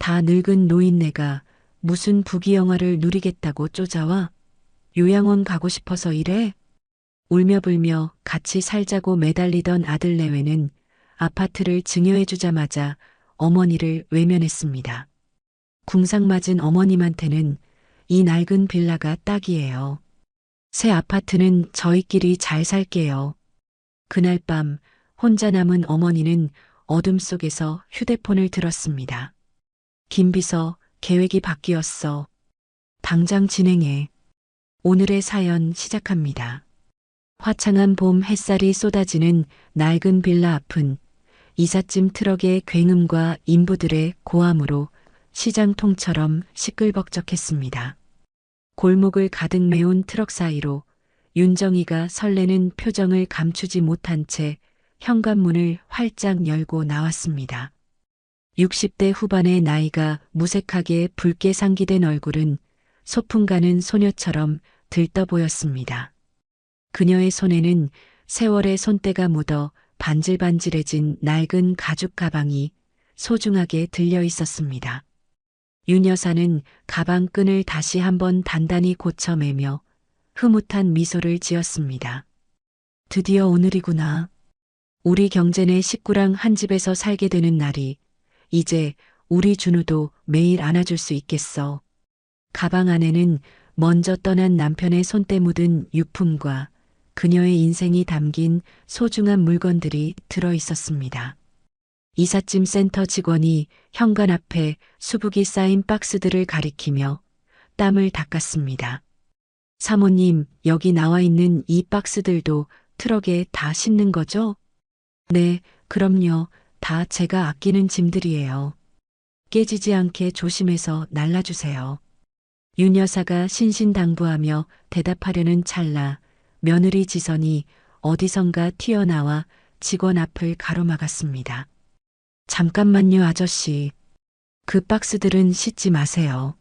다 늙은 노인네가 무슨 부귀영화를 누리겠다고 쫓아와? 요양원 가고 싶어서 이래? 울며불며 같이 살자고 매달리던 아들 내외는 아파트를 증여해주자마자 어머니를 외면했습니다. 궁상맞은 어머님한테는 이 낡은 빌라가 딱이에요. 새 아파트는 저희끼리 잘 살게요. 그날 밤 혼자 남은 어머니는 어둠 속에서 휴대폰을 들었습니다. 김비서, 계획이 바뀌었어. 당장 진행해. 오늘의 사연 시작합니다. 화창한 봄 햇살이 쏟아지는 낡은 빌라 앞은 이삿짐 트럭의 굉음과 인부들의 고함으로 시장통처럼 시끌벅적했습니다. 골목을 가득 메운 트럭 사이로 윤정이가 설레는 표정을 감추지 못한 채 현관문을 활짝 열고 나왔습니다. 60대 후반의 나이가 무색하게 붉게 상기된 얼굴은 소풍 가는 소녀처럼 들떠 보였습니다. 그녀의 손에는 세월의 손때가 묻어 반질반질해진 낡은 가죽 가방이 소중하게 들려 있었습니다. 윤 여사는 가방 끈을 다시 한번 단단히 고쳐매며 흐뭇한 미소를 지었습니다. 드디어 오늘이구나. 우리 경제네 식구랑 한 집에서 살게 되는 날이 이제 우리 준우도 매일 안아줄 수 있겠어. 가방 안에는 먼저 떠난 남편의 손때 묻은 유품과 그녀의 인생이 담긴 소중한 물건들이 들어 있었습니다. 이삿짐 센터 직원이 현관 앞에 수북이 쌓인 박스들을 가리키며 땀을 닦았습니다. 사모님, 여기 나와 있는 이 박스들도 트럭에 다 싣는 거죠? 네, 그럼요. 다 제가 아끼는 짐들이에요. 깨지지 않게 조심해서 날라주세요. 윤 여사가 신신당부하며 대답하려는 찰나 며느리 지선이 어디선가 튀어나와 직원 앞을 가로막았습니다. 잠깐만요, 아저씨. 그 박스들은 싣지 마세요.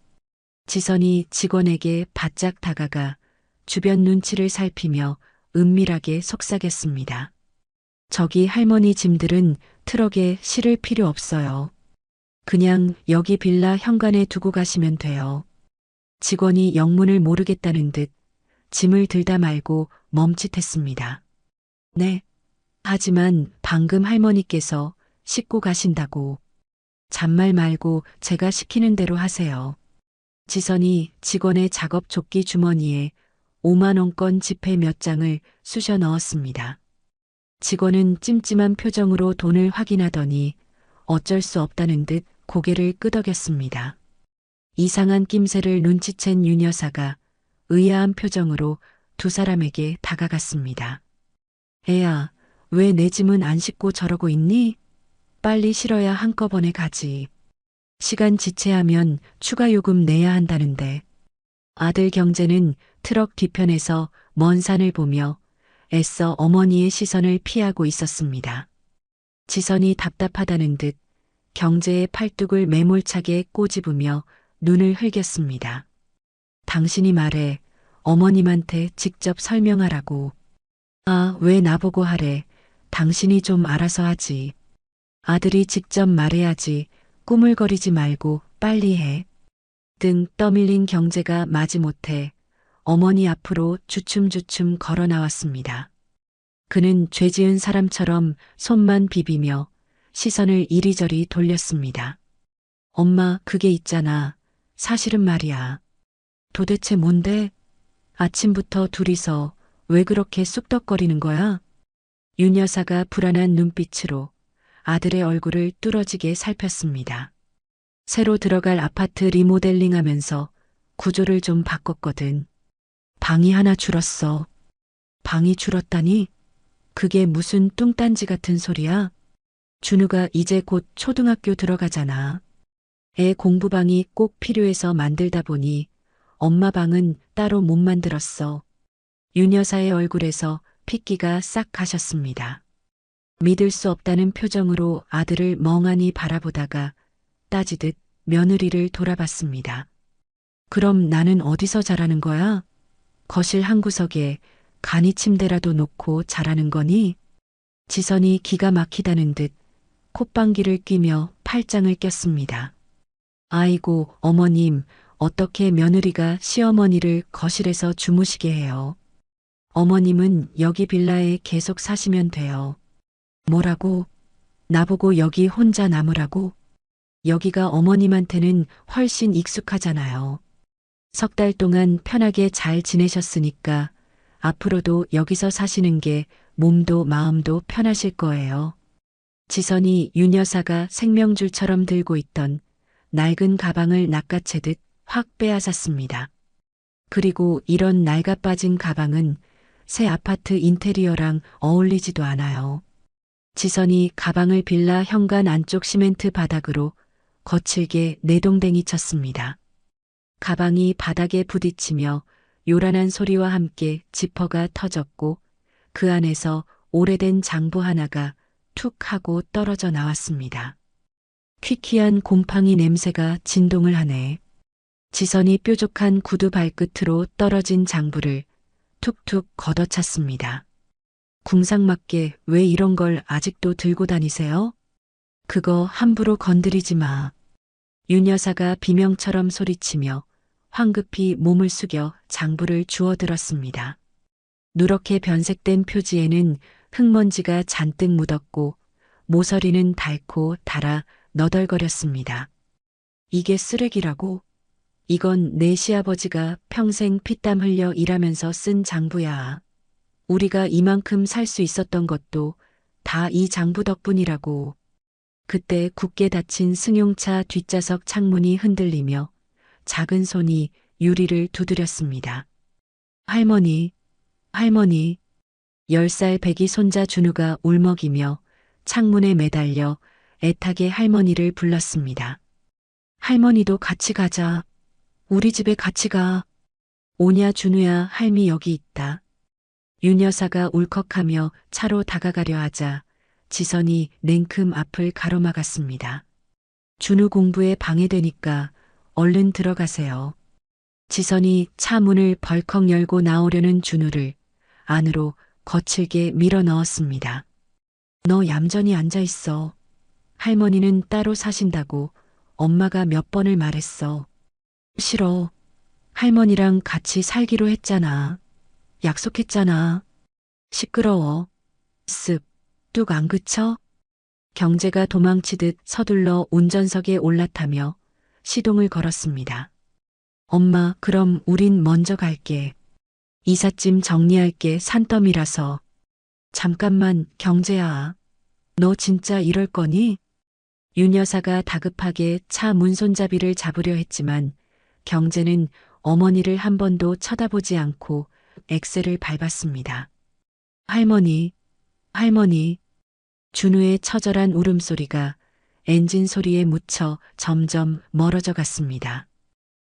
지선이 직원에게 바짝 다가가 주변 눈치를 살피며 은밀하게 속삭였습니다. 저기 할머니 짐들은 트럭에 실을 필요 없어요. 그냥 여기 빌라 현관에 두고 가시면 돼요. 직원이 영문을 모르겠다는 듯 짐을 들다 말고 멈칫했습니다. 네. 하지만 방금 할머니께서 싣고 가신다고. 잔말 말고 제가 시키는 대로 하세요. 지선이 직원의 작업 조끼 주머니에 5만 원권 지폐 몇 장을 쑤셔 넣었습니다. 직원은 찜찜한 표정으로 돈을 확인하더니 어쩔 수 없다는 듯 고개를 끄덕였습니다. 이상한 낌새를 눈치챈 윤 여사가 의아한 표정으로 두 사람에게 다가갔습니다. 애야, 왜 내 짐은 안 싣고 저러고 있니? 빨리 실어야 한꺼번에 가지. 시간 지체하면 추가 요금 내야 한다는데. 아들 경제는 트럭 뒤편에서 먼 산을 보며 애써 어머니의 시선을 피하고 있었습니다. 지선이 답답하다는 듯 경제의 팔뚝을 매몰차게 꼬집으며 눈을 흘겼습니다. 당신이 말해. 어머님한테 직접 설명하라고. 아, 왜 나보고 하래. 당신이 좀 알아서 하지. 아들이 직접 말해야지. 꾸물거리지 말고 빨리 해. 등 떠밀린 경제가 마지못해 어머니 앞으로 주춤주춤 걸어 나왔습니다. 그는 죄 지은 사람처럼 손만 비비며 시선을 이리저리 돌렸습니다. 엄마, 그게 있잖아. 사실은 말이야. 도대체 뭔데? 아침부터 둘이서 왜 그렇게 쑥덕거리는 거야? 윤 여사가 불안한 눈빛으로 아들의 얼굴을 뚫어지게 살폈습니다. 새로 들어갈 아파트 리모델링하면서 구조를 좀 바꿨거든. 방이 하나 줄었어. 방이 줄었다니? 그게 무슨 뚱딴지 같은 소리야? 준우가 이제 곧 초등학교 들어가잖아. 애 공부방이 꼭 필요해서 만들다 보니 엄마 방은 따로 못 만들었어. 윤 여사의 얼굴에서 핏기가 싹 가셨습니다. 믿을 수 없다는 표정으로 아들을 멍하니 바라보다가 따지듯 며느리를 돌아봤습니다. 그럼 나는 어디서 자라는 거야? 거실 한 구석에 간이 침대라도 놓고 자라는 거니? 지선이 기가 막히다는 듯 콧방귀를 뀌며 팔짱을 꼈습니다. 아이고, 어머님, 어떻게 며느리가 시어머니를 거실에서 주무시게 해요. 어머님은 여기 빌라에 계속 사시면 돼요. 뭐라고? 나보고 여기 혼자 남으라고? 여기가 어머님한테는 훨씬 익숙하잖아요. 석 달 동안 편하게 잘 지내셨으니까 앞으로도 여기서 사시는 게 몸도 마음도 편하실 거예요. 지선이 윤 여사가 생명줄처럼 들고 있던 낡은 가방을 낚아채듯 확 빼앗았습니다. 그리고 이런 낡아빠진 가방은 새 아파트 인테리어랑 어울리지도 않아요. 지선이 가방을 빌라 현관 안쪽 시멘트 바닥으로 거칠게 내동댕이 쳤습니다. 가방이 바닥에 부딪히며 요란한 소리와 함께 지퍼가 터졌고 그 안에서 오래된 장부 하나가 툭 하고 떨어져 나왔습니다. 퀴퀴한 곰팡이 냄새가 진동을 하네. 지선이 뾰족한 구두 발끝으로 떨어진 장부를 툭툭 걷어찼습니다. 궁상맞게 왜 이런 걸 아직도 들고 다니세요? 그거 함부로 건드리지 마. 윤 여사가 비명처럼 소리치며 황급히 몸을 숙여 장부를 주워들었습니다. 누렇게 변색된 표지에는 흙먼지가 잔뜩 묻었고 모서리는 닳고 닳아 너덜거렸습니다. 이게 쓰레기라고? 이건 내 시아버지가 평생 피땀 흘려 일하면서 쓴 장부야. 우리가 이만큼 살 수 있었던 것도 다 이 장부 덕분이라고. 그때 굳게 닫힌 승용차 뒷좌석 창문이 흔들리며 작은 손이 유리를 두드렸습니다. 할머니, 할머니. 10살 배기 손자 준우가 울먹이며 창문에 매달려 애타게 할머니를 불렀습니다. 할머니도 같이 가자. 우리 집에 같이 가. 오냐 준우야, 할미 여기 있다. 윤 여사가 울컥하며 차로 다가가려 하자 지선이 냉큼 앞을 가로막았습니다. 준우 공부에 방해되니까 얼른 들어가세요. 지선이 차 문을 벌컥 열고 나오려는 준우를 안으로 거칠게 밀어 넣었습니다. 너 얌전히 앉아 있어. 할머니는 따로 사신다고 엄마가 몇 번을 말했어. 싫어. 할머니랑 같이 살기로 했잖아. 약속했잖아. 시끄러워. 쓱, 뚝 안 그쳐? 경제가 도망치듯 서둘러 운전석에 올라타며 시동을 걸었습니다. 엄마, 그럼 우린 먼저 갈게. 이삿짐 정리할게. 산더미라서. 잠깐만, 경제야. 너 진짜 이럴 거니? 윤 여사가 다급하게 차 문손잡이를 잡으려 했지만 경제는 어머니를 한 번도 쳐다보지 않고 엑셀을 밟았습니다. 할머니, 할머니. 준우의 처절한 울음소리가 엔진 소리에 묻혀 점점 멀어져 갔습니다.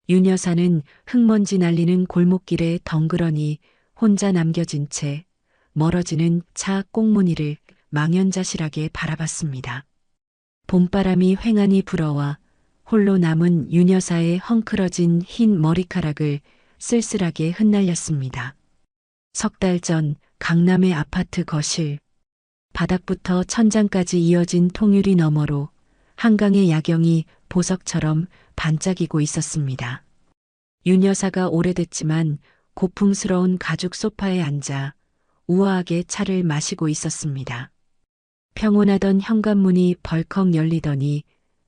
윤 여사는 흙먼지 날리는 골목길에 덩그러니 혼자 남겨진 채 멀어지는 차 꽁무니를 망연자실하게 바라봤습니다. 봄바람이 휑하니 불어와 홀로 남은 윤 여사의 헝클어진 흰 머리카락을 쓸쓸하게 흩날렸습니다. 석 달 전 강남의 아파트 거실. 바닥부터 천장까지 이어진 통유리 너머로 한강의 야경이 보석처럼 반짝이고 있었습니다. 윤 여사가 오래됐지만 고풍스러운 가죽 소파에 앉아 우아하게 차를 마시고 있었습니다. 평온하던 현관문이 벌컥 열리더니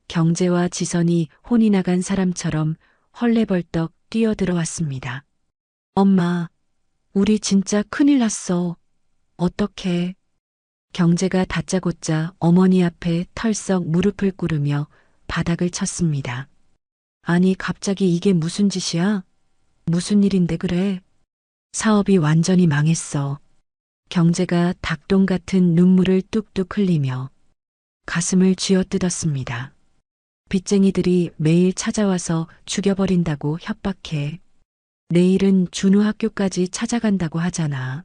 경제와 지선이 혼이 나간 사람처럼 헐레벌떡 뛰어들어왔습니다. 엄마, 우리 진짜 큰일 났어. 어떡해. 경제가 다짜고짜 어머니 앞에 털썩 무릎을 꿇으며 바닥을 쳤습니다. 아니, 갑자기 이게 무슨 짓이야? 무슨 일인데 그래? 사업이 완전히 망했어. 경제가 닭똥 같은 눈물을 뚝뚝 흘리며 가슴을 쥐어뜯었습니다. 빚쟁이들이 매일 찾아와서 죽여버린다고 협박해. 내일은 준우 학교까지 찾아간다고 하잖아.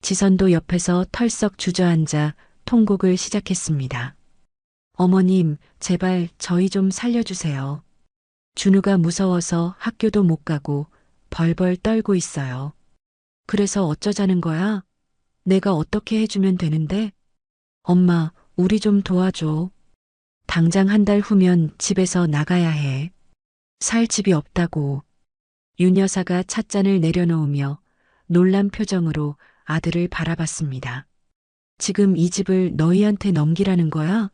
지선도 옆에서 털썩 주저앉아 통곡을 시작했습니다. 어머님, 제발 저희 좀 살려주세요. 준우가 무서워서 학교도 못 가고 벌벌 떨고 있어요. 그래서 어쩌자는 거야? 내가 어떻게 해주면 되는데? 엄마, 우리 좀 도와줘. 당장 한 달 후면 집에서 나가야 해. 살 집이 없다고. 윤 여사가 찻잔을 내려놓으며 놀란 표정으로 아들을 바라봤습니다. 지금 이 집을 너희한테 넘기라는 거야?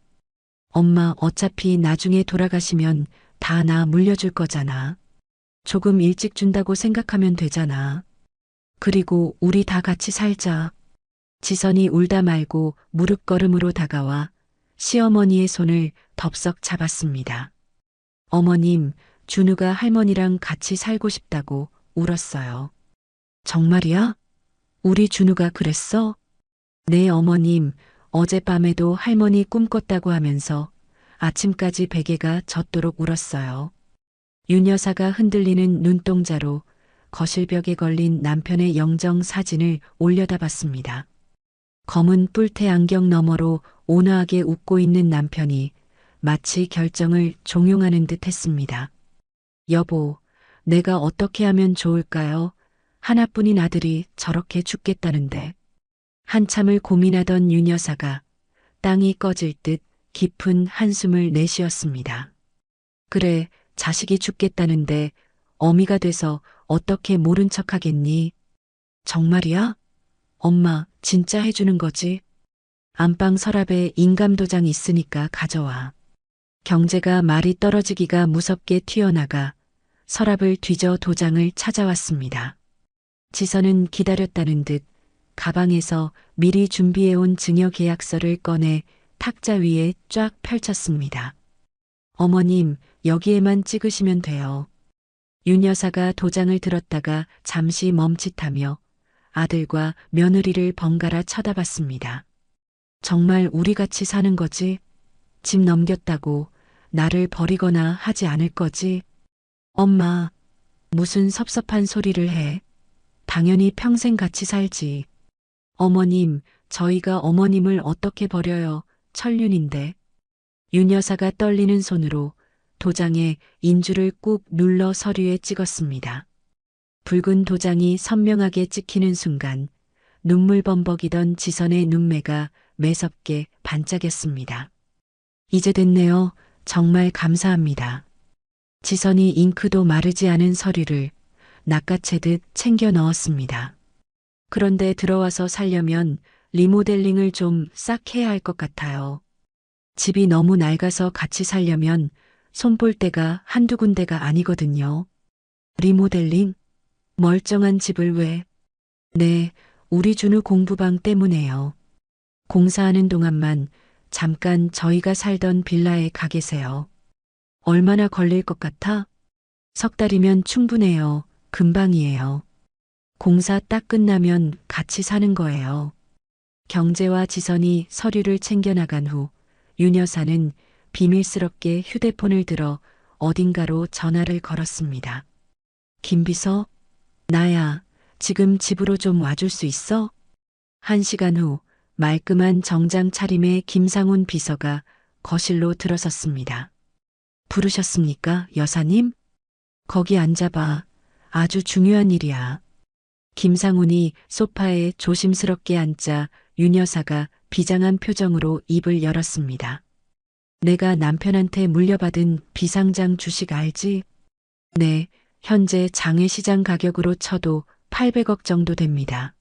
엄마, 어차피 나중에 돌아가시면 다 나 물려줄 거잖아. 조금 일찍 준다고 생각하면 되잖아. 그리고 우리 다 같이 살자. 지선이 울다 말고 무릎걸음으로 다가와 시어머니의 손을 덥석 잡았습니다. 어머님, 준우가 할머니랑 같이 살고 싶다고 울었어요. 정말이야? 우리 준우가 그랬어? 네, 어머님, 어젯밤에도 할머니 꿈꿨다고 하면서 아침까지 베개가 젖도록 울었어요. 윤 여사가 흔들리는 눈동자로 거실벽에 걸린 남편의 영정 사진을 올려다봤습니다. 검은 뿔테 안경 너머로 온화하게 웃고 있는 남편이 마치 결정을 종용하는 듯 했습니다. 여보, 내가 어떻게 하면 좋을까요? 하나뿐인 아들이 저렇게 죽겠다는데. 한참을 고민하던 윤 여사가 땅이 꺼질 듯 깊은 한숨을 내쉬었습니다. 그래, 자식이 죽겠다는데 어미가 돼서 어떻게 모른 척 하겠니? 정말이야? 엄마, 진짜 해주는 거지? 안방 서랍에 인감도장 있으니까 가져와. 경제가 말이 떨어지기가 무섭게 튀어나가 서랍을 뒤져 도장을 찾아왔습니다. 지선은 기다렸다는 듯 가방에서 미리 준비해온 증여계약서를 꺼내 탁자 위에 쫙 펼쳤습니다. 어머님, 여기에만 찍으시면 돼요. 윤 여사가 도장을 들었다가 잠시 멈칫하며 아들과 며느리를 번갈아 쳐다봤습니다. 정말 우리 같이 사는 거지? 집 넘겼다고 나를 버리거나 하지 않을 거지? 엄마, 무슨 섭섭한 소리를 해. 당연히 평생 같이 살지. 어머님, 저희가 어머님을 어떻게 버려요? 천륜인데. 윤 여사가 떨리는 손으로 도장에 인주를 꾹 눌러 서류에 찍었습니다. 붉은 도장이 선명하게 찍히는 순간 눈물 범벅이던 지선의 눈매가 매섭게 반짝였습니다. 이제 됐네요. 정말 감사합니다. 지선이 잉크도 마르지 않은 서류를 낚아채듯 챙겨 넣었습니다. 그런데 들어와서 살려면 리모델링을 좀 싹 해야 할 것 같아요. 집이 너무 낡아서 같이 살려면 손볼 데가 한두 군데가 아니거든요. 리모델링? 멀쩡한 집을 왜? 네, 우리 준우 공부방 때문에요. 공사하는 동안만 잠깐 저희가 살던 빌라에 가 계세요. 얼마나 걸릴 것 같아? 석 달이면 충분해요. 금방이에요. 공사 딱 끝나면 같이 사는 거예요. 경제와 지선이 서류를 챙겨나간 후 윤 여사는 비밀스럽게 휴대폰을 들어 어딘가로 전화를 걸었습니다. 김비서? 나야. 지금 집으로 좀 와줄 수 있어? 1시간 후 말끔한 정장 차림의 김상훈 비서가 거실로 들어섰습니다. 부르셨습니까, 여사님? 거기 앉아봐. 아주 중요한 일이야. 김상훈이 소파에 조심스럽게 앉자 윤 여사가 비장한 표정으로 입을 열었습니다. 내가 남편한테 물려받은 비상장 주식 알지? 네, 현재 장외시장 가격으로 쳐도 800억 정도 됩니다.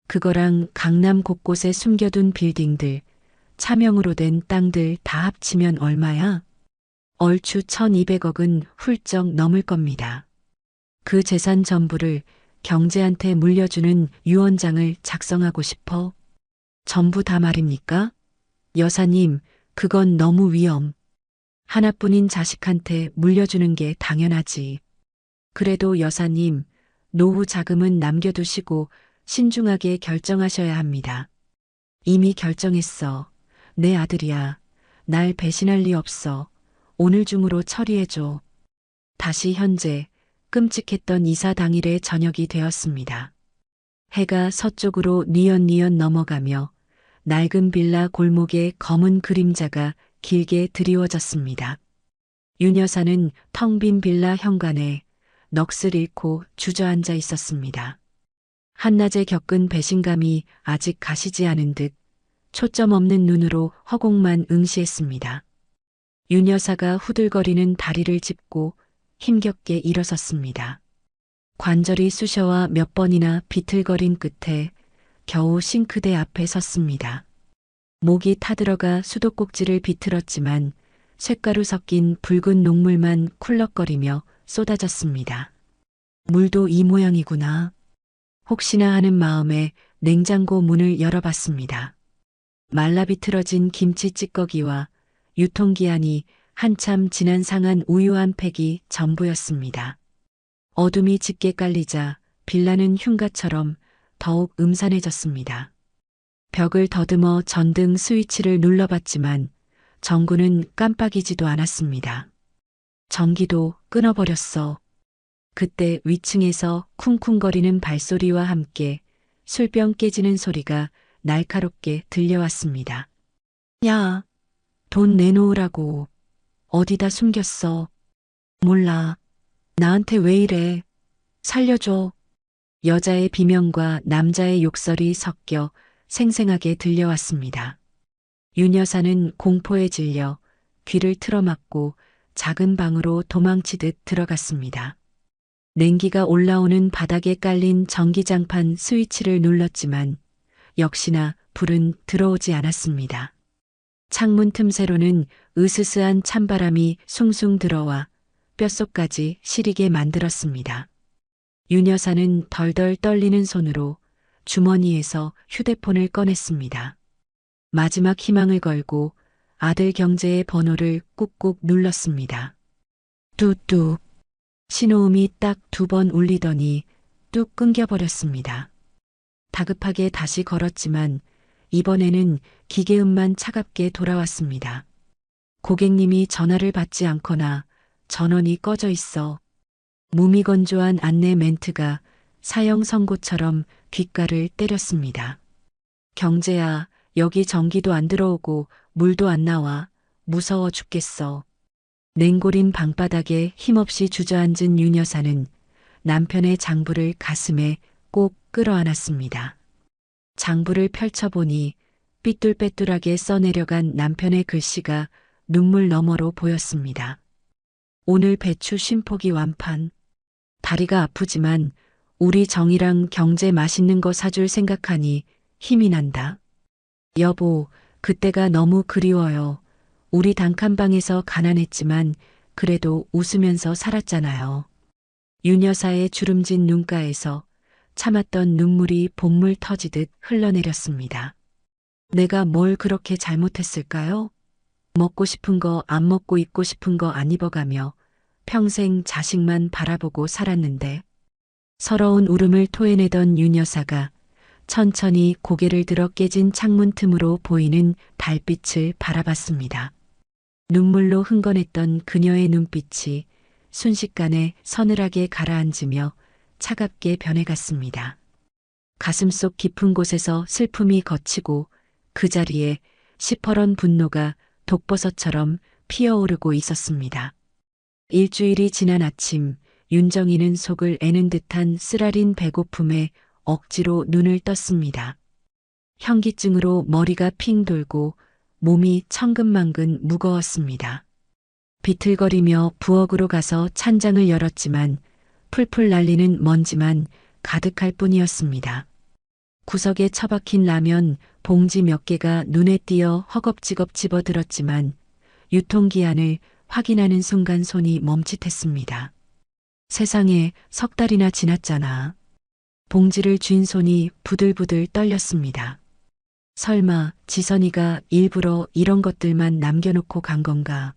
그거랑 강남 곳곳에 숨겨둔 빌딩들, 차명으로 된 땅들 다 합치면 얼마야? 얼추 1200억은 훌쩍 넘을 겁니다. 그 재산 전부를 경제한테 물려주는 유언장을 작성하고 싶어. 전부 다 말입니까? 여사님, 그건 너무 위험. 하나뿐인 자식한테 물려주는 게 당연하지. 그래도 여사님, 노후 자금은 남겨두시고 신중하게 결정하셔야 합니다. 이미 결정했어. 내 아들이야. 날 배신할 리 없어. 오늘 중으로 처리해줘. 다시 현재 끔찍했던 이사 당일의 저녁이 되었습니다. 해가 서쪽으로 뉘엿뉘엿 넘어가며 낡은 빌라 골목의 검은 그림자가 길게 드리워졌습니다. 윤 여사는 텅 빈 빌라 현관에 넋을 잃고 주저앉아 있었습니다. 한낮에 겪은 배신감이 아직 가시지 않은 듯 초점 없는 눈으로 허공만 응시했습니다. 윤 여사가 후들거리는 다리를 짚고 힘겹게 일어섰습니다. 관절이 쑤셔와 몇 번이나 비틀거린 끝에 겨우 싱크대 앞에 섰습니다. 목이 타들어가 수도꼭지를 비틀었지만 쇳가루 섞인 붉은 녹물만 쿨럭거리며 쏟아졌습니다. 물도 이 모양이구나. 혹시나 하는 마음에 냉장고 문을 열어봤습니다. 말라비틀어진 김치 찌꺼기와 유통기한이 한참 지난 상한 우유 한 팩이 전부였습니다. 어둠이 짙게 깔리자 빌라는 흉가처럼 더욱 음산해졌습니다. 벽을 더듬어 전등 스위치를 눌러봤지만 전구는 깜빡이지도 않았습니다. 전기도 끊어버렸어. 그때 위층에서 쿵쿵거리는 발소리와 함께 술병 깨지는 소리가 날카롭게 들려왔습니다. 야, 돈 내놓으라고. 어디다 숨겼어? 몰라. 나한테 왜 이래? 살려줘. 여자의 비명과 남자의 욕설이 섞여 생생하게 들려왔습니다. 윤 여사는 공포에 질려 귀를 틀어막고 작은 방으로 도망치듯 들어갔습니다. 냉기가 올라오는 바닥에 깔린 전기장판 스위치를 눌렀지만 역시나 불은 들어오지 않았습니다. 창문 틈새로는 으스스한 찬바람이 숭숭 들어와 뼛속까지 시리게 만들었습니다. 윤 여사는 덜덜 떨리는 손으로 주머니에서 휴대폰을 꺼냈습니다. 마지막 희망을 걸고 아들 경제의 번호를 꾹꾹 눌렀습니다. 뚜뚜. 신호음이 딱 2번 울리더니 뚝 끊겨버렸습니다. 다급하게 다시 걸었지만 이번에는 기계음만 차갑게 돌아왔습니다. 고객님이 전화를 받지 않거나 전원이 꺼져 있어. 무미건조한 안내 멘트가 사형 선고처럼 귓가를 때렸습니다. 경제야, 여기 전기도 안 들어오고 물도 안 나와. 무서워 죽겠어. 냉골인 방바닥에 힘없이 주저앉은 윤 여사는 남편의 장부를 가슴에 꼭 끌어안았습니다. 장부를 펼쳐보니 삐뚤빼뚤하게 써내려간 남편의 글씨가 눈물 너머로 보였습니다. 오늘 배추 쉼포기 완판. 다리가 아프지만 우리 정이랑 경제 맛있는 거 사줄 생각하니 힘이 난다. 여보, 그때가 너무 그리워요. 우리 단칸방에서 가난했지만 그래도 웃으면서 살았잖아요. 윤 여사의 주름진 눈가에서 참았던 눈물이 본물 터지듯 흘러내렸습니다. 내가 뭘 그렇게 잘못했을까요? 먹고 싶은 거 안 먹고 입고 싶은 거 안 입어가며 평생 자식만 바라보고 살았는데. 서러운 울음을 토해내던 윤 여사가 천천히 고개를 들어 깨진 창문 틈으로 보이는 달빛을 바라봤습니다. 눈물로 흥건했던 그녀의 눈빛이 순식간에 서늘하게 가라앉으며 차갑게 변해갔습니다. 가슴속 깊은 곳에서 슬픔이 걷히고 그 자리에 시퍼런 분노가 독버섯처럼 피어오르고 있었습니다. 일주일이 지난 아침 윤정이는 속을 애는 듯한 쓰라린 배고픔에 억지로 눈을 떴습니다. 현기증으로 머리가 핑 돌고 몸이 천근만근 무거웠습니다. 비틀거리며 부엌으로 가서 찬장을 열었지만 풀풀 날리는 먼지만 가득할 뿐이었습니다. 구석에 처박힌 라면 봉지 몇 개가 눈에 띄어 허겁지겁 집어들었지만 유통기한을 확인하는 순간 손이 멈칫했습니다. 세상에 3달이나 지났잖아. 봉지를 쥔 손이 부들부들 떨렸습니다. 설마 지선이가 일부러 이런 것들만 남겨놓고 간 건가?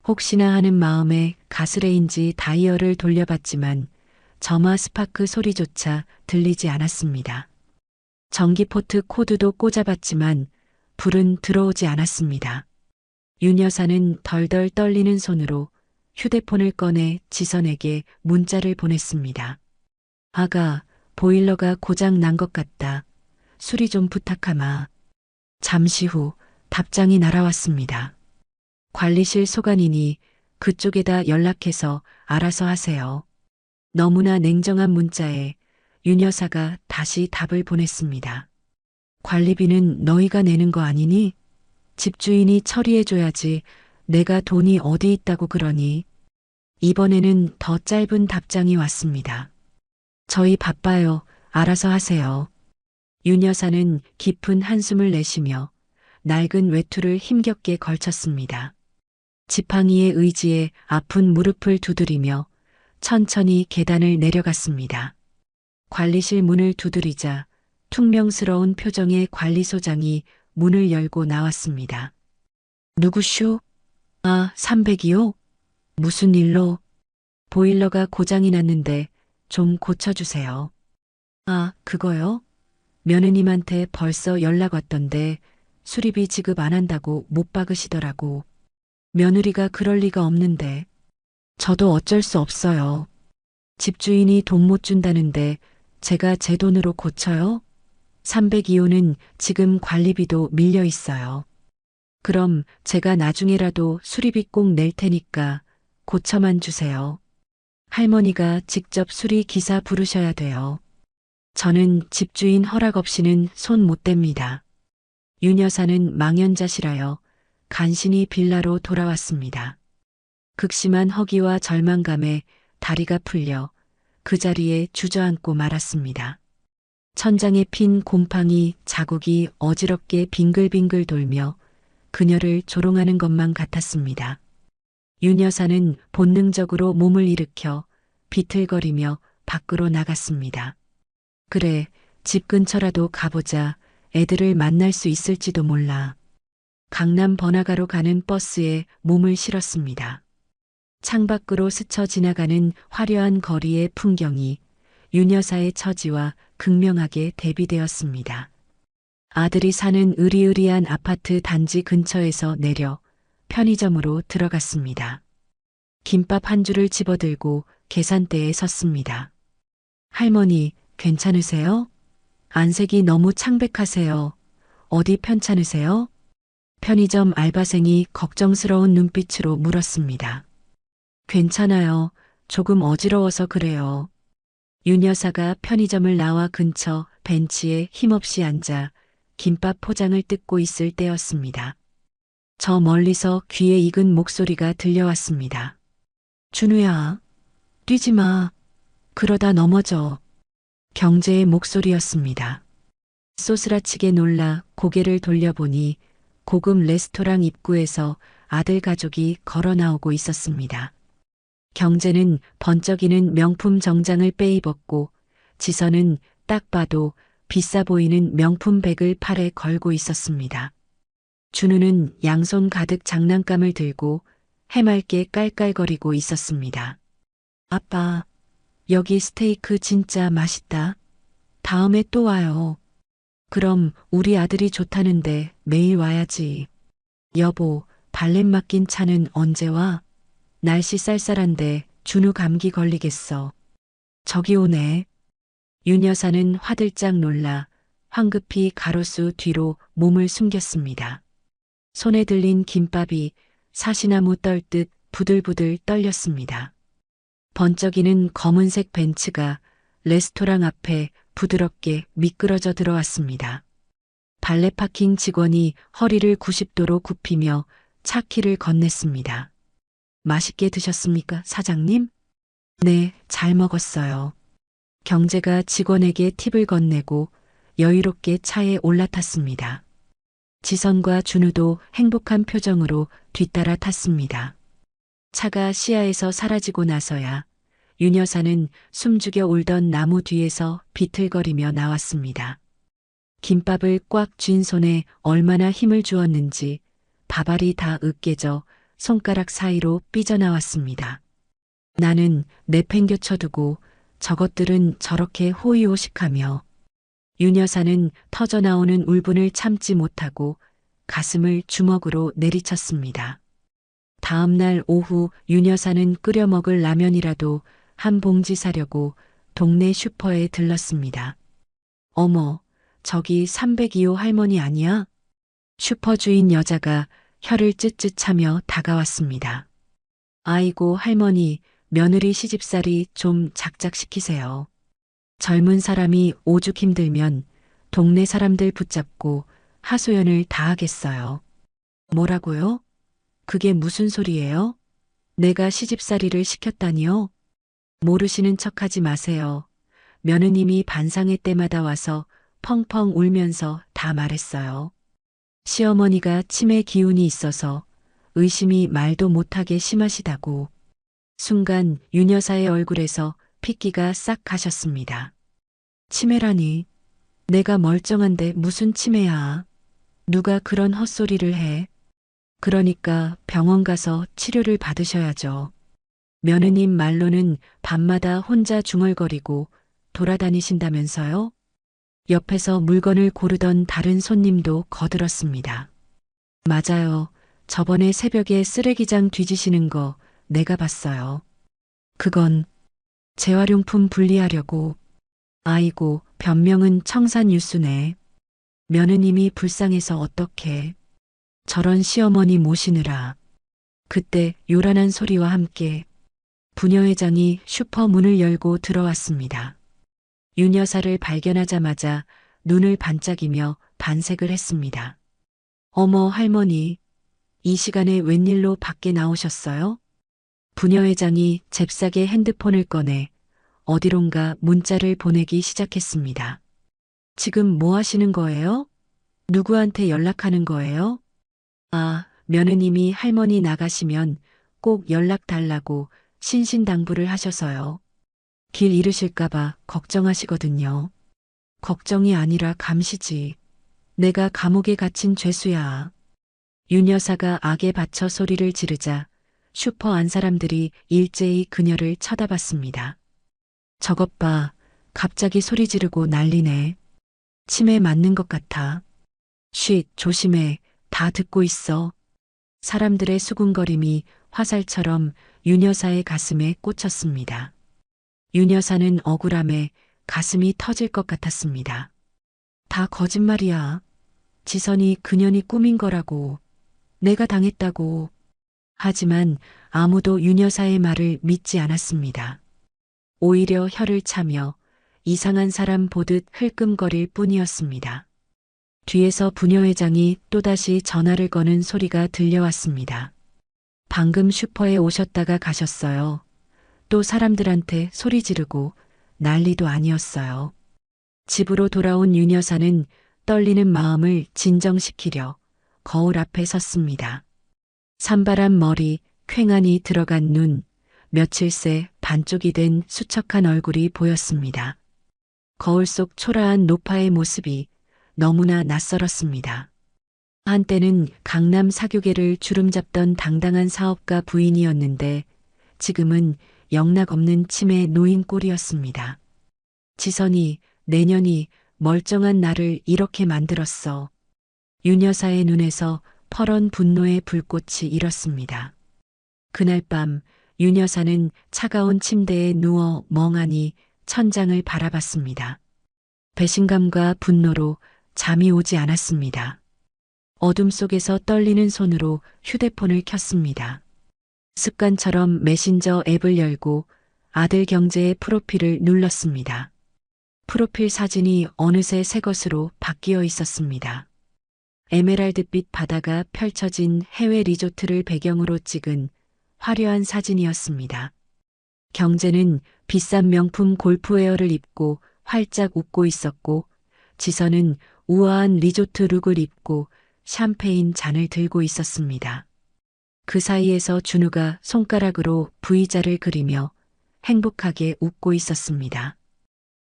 혹시나 하는 마음에 가스레인지 다이얼을 돌려봤지만 점화 스파크 소리조차 들리지 않았습니다. 전기포트 코드도 꽂아봤지만 불은 들어오지 않았습니다. 윤 여사는 덜덜 떨리는 손으로 휴대폰을 꺼내 지선에게 문자를 보냈습니다. 아가, 보일러가 고장 난 것 같다. 수리 좀 부탁하마. 잠시 후 답장이 날아왔습니다. 관리실 소관이니 그쪽에다 연락해서 알아서 하세요. 너무나 냉정한 문자에 윤 여사가 다시 답을 보냈습니다. 관리비는 너희가 내는 거 아니니? 집주인이 처리해줘야지 내가 돈이 어디 있다고 그러니? 이번에는 더 짧은 답장이 왔습니다. 저희 바빠요. 알아서 하세요. 윤 여사는 깊은 한숨을 내쉬며 낡은 외투를 힘겹게 걸쳤습니다. 지팡이의 의지에 아픈 무릎을 두드리며 천천히 계단을 내려갔습니다. 관리실 문을 두드리자 퉁명스러운 표정의 관리소장이 문을 열고 나왔습니다. 누구쇼? 아, 300이요? 무슨 일로? 보일러가 고장이 났는데 좀 고쳐주세요. 아, 그거요? 며느님한테 벌써 연락 왔던데 수리비 지급 안 한다고 못 박으시더라고. 며느리가 그럴 리가 없는데. 저도 어쩔 수 없어요. 집주인이 돈 못 준다는데 제가 제 돈으로 고쳐요? 302호는 지금 관리비도 밀려 있어요. 그럼 제가 나중에라도 수리비 꼭 낼 테니까 고쳐만 주세요. 할머니가 직접 수리 기사 부르셔야 돼요. 저는 집주인 허락 없이는 손 못 댑니다. 윤 여사는 망연자실하여 간신히 빌라로 돌아왔습니다. 극심한 허기와 절망감에 다리가 풀려 그 자리에 주저앉고 말았습니다. 천장에 핀 곰팡이 자국이 어지럽게 빙글빙글 돌며 그녀를 조롱하는 것만 같았습니다. 윤 여사는 본능적으로 몸을 일으켜 비틀거리며 밖으로 나갔습니다. 그래, 집 근처라도 가보자. 애들을 만날 수 있을지도 몰라. 강남 번화가로 가는 버스에 몸을 실었습니다. 창밖으로 스쳐 지나가는 화려한 거리의 풍경이 윤 여사의 처지와 극명하게 대비되었습니다. 아들이 사는 으리으리한 아파트 단지 근처에서 내려 편의점으로 들어갔습니다. 김밥 한 줄을 집어들고 계산대에 섰습니다. 할머니, 괜찮으세요? 안색이 너무 창백하세요. 어디 편찮으세요? 편의점 알바생이 걱정스러운 눈빛으로 물었습니다. 괜찮아요. 조금 어지러워서 그래요. 윤 여사가 편의점을 나와 근처 벤치에 힘없이 앉아 김밥 포장을 뜯고 있을 때였습니다. 저 멀리서 귀에 익은 목소리가 들려왔습니다. 준우야, 뛰지 마. 그러다 넘어져. 경제의 목소리였습니다. 소스라치게 놀라 고개를 돌려보니 고급 레스토랑 입구에서 아들 가족이 걸어 나오고 있었습니다. 경제는 번쩍이는 명품 정장을 빼입었고 지선은 딱 봐도 비싸 보이는 명품 백을 팔에 걸고 있었습니다. 준우는 양손 가득 장난감을 들고 해맑게 깔깔거리고 있었습니다. 아빠, 여기 스테이크 진짜 맛있다. 다음에 또 와요. 그럼 우리 아들이 좋다는데 매일 와야지. 여보, 발렛 맡긴 차는 언제 와? 날씨 쌀쌀한데 준우 감기 걸리겠어. 저기 오네. 윤 여사는 화들짝 놀라 황급히 가로수 뒤로 몸을 숨겼습니다. 손에 들린 김밥이 사시나무 떨듯 부들부들 떨렸습니다. 번쩍이는 검은색 벤츠가 레스토랑 앞에 부드럽게 미끄러져 들어왔습니다. 발렛 파킹 직원이 허리를 90도로 굽히며 차 키를 건넸습니다. 맛있게 드셨습니까, 사장님? 네, 잘 먹었어요. 경제가 직원에게 팁을 건네고 여유롭게 차에 올라탔습니다. 지선과 준우도 행복한 표정으로 뒤따라 탔습니다. 차가 시야에서 사라지고 나서야 윤 여사는 숨죽여 울던 나무 뒤에서 비틀거리며 나왔습니다. 김밥을 꽉 쥔 손에 얼마나 힘을 주었는지 밥알이 다 으깨져 손가락 사이로 삐져나왔습니다. 나는 내팽겨쳐두고 저것들은 저렇게 호의호식하며 윤 여사는 터져나오는 울분을 참지 못하고 가슴을 주먹으로 내리쳤습니다. 다음 날 오후 윤 여사는 끓여 먹을 라면이라도 한 봉지 사려고 동네 슈퍼에 들렀습니다. 어머, 저기 302호 할머니 아니야? 슈퍼 주인 여자가 혀를 쯧쯧하며 다가왔습니다. 아이고 할머니, 며느리 시집살이 좀 작작시키세요. 젊은 사람이 오죽 힘들면 동네 사람들 붙잡고 하소연을 다 하겠어요. 뭐라고요? 그게 무슨 소리예요? 내가 시집살이를 시켰다니요? 모르시는 척하지 마세요. 며느님이 반상회 때마다 와서 펑펑 울면서 다 말했어요. 시어머니가 치매 기운이 있어서 의심이 말도 못하게 심하시다고. 순간 윤 여사의 얼굴에서 핏기가 싹 가셨습니다. 치매라니. 내가 멀쩡한데 무슨 치매야. 누가 그런 헛소리를 해. 그러니까 병원 가서 치료를 받으셔야죠. 며느님 말로는 밤마다 혼자 중얼거리고 돌아다니신다면서요? 옆에서 물건을 고르던 다른 손님도 거들었습니다. 맞아요. 저번에 새벽에 쓰레기장 뒤지시는 거 내가 봤어요. 그건 재활용품 분리하려고. 아이고, 변명은 청산유수네. 며느님이 불쌍해서 어떡해. 저런 시어머니 모시느라. 그때 요란한 소리와 함께 부녀회장이 슈퍼 문을 열고 들어왔습니다. 윤 여사를 발견하자마자 눈을 반짝이며 반색을 했습니다. 어머 할머니, 이 시간에 웬일로 밖에 나오셨어요? 부녀회장이 잽싸게 핸드폰을 꺼내 어디론가 문자를 보내기 시작했습니다. 지금 뭐 하시는 거예요? 누구한테 연락하는 거예요? 아, 며느님이 할머니 나가시면 꼭 연락 달라고 신신당부를 하셔서요. 길 잃으실까봐 걱정하시거든요. 걱정이 아니라 감시지. 내가 감옥에 갇힌 죄수야. 윤 여사가 악에 받쳐 소리를 지르자 슈퍼 안 사람들이 일제히 그녀를 쳐다봤습니다. 저것 봐. 갑자기 소리 지르고 난리네. 치매 맞는 것 같아. 쉿, 조심해. 다 듣고 있어. 사람들의 수군거림이 화살처럼 윤 여사의 가슴에 꽂혔습니다. 윤 여사는 억울함에 가슴이 터질 것 같았습니다. 다 거짓말이야. 지선이 그년이 꾸민 거라고. 내가 당했다고. 하지만 아무도 윤 여사의 말을 믿지 않았습니다. 오히려 혀를 차며 이상한 사람 보듯 흘끔거릴 뿐이었습니다. 뒤에서 부녀회장이 또다시 전화를 거는 소리가 들려왔습니다. 방금 슈퍼에 오셨다가 가셨어요. 또 사람들한테 소리 지르고 난리도 아니었어요. 집으로 돌아온 윤 여사는 떨리는 마음을 진정시키려 거울 앞에 섰습니다. 산발한 머리, 퀭하니 들어간 눈, 며칠 새 반쪽이 된 수척한 얼굴이 보였습니다. 거울 속 초라한 노파의 모습이 너무나 낯설었습니다. 한때는 강남 사교계를 주름잡던 당당한 사업가 부인이었는데 지금은 영락없는 치매 노인 꼴이었습니다. 지선이, 내년이 멀쩡한 나를 이렇게 만들었어. 윤 여사의 눈에서 퍼런 분노의 불꽃이 일었습니다. 그날 밤 윤 여사는 차가운 침대에 누워 멍하니 천장을 바라봤습니다. 배신감과 분노로 잠이 오지 않았습니다. 어둠 속에서 떨리는 손으로 휴대폰을 켰습니다. 습관처럼 메신저 앱을 열고 아들 경제의 프로필을 눌렀습니다. 프로필 사진이 어느새 새 것으로 바뀌어 있었습니다. 에메랄드빛 바다가 펼쳐진 해외 리조트를 배경으로 찍은 화려한 사진이었습니다. 경제는 비싼 명품 골프웨어를 입고 활짝 웃고 있었고 지선은 우아한 리조트 룩을 입고 샴페인 잔을 들고 있었습니다. 그 사이에서 준우가 손가락으로 V자를 그리며 행복하게 웃고 있었습니다.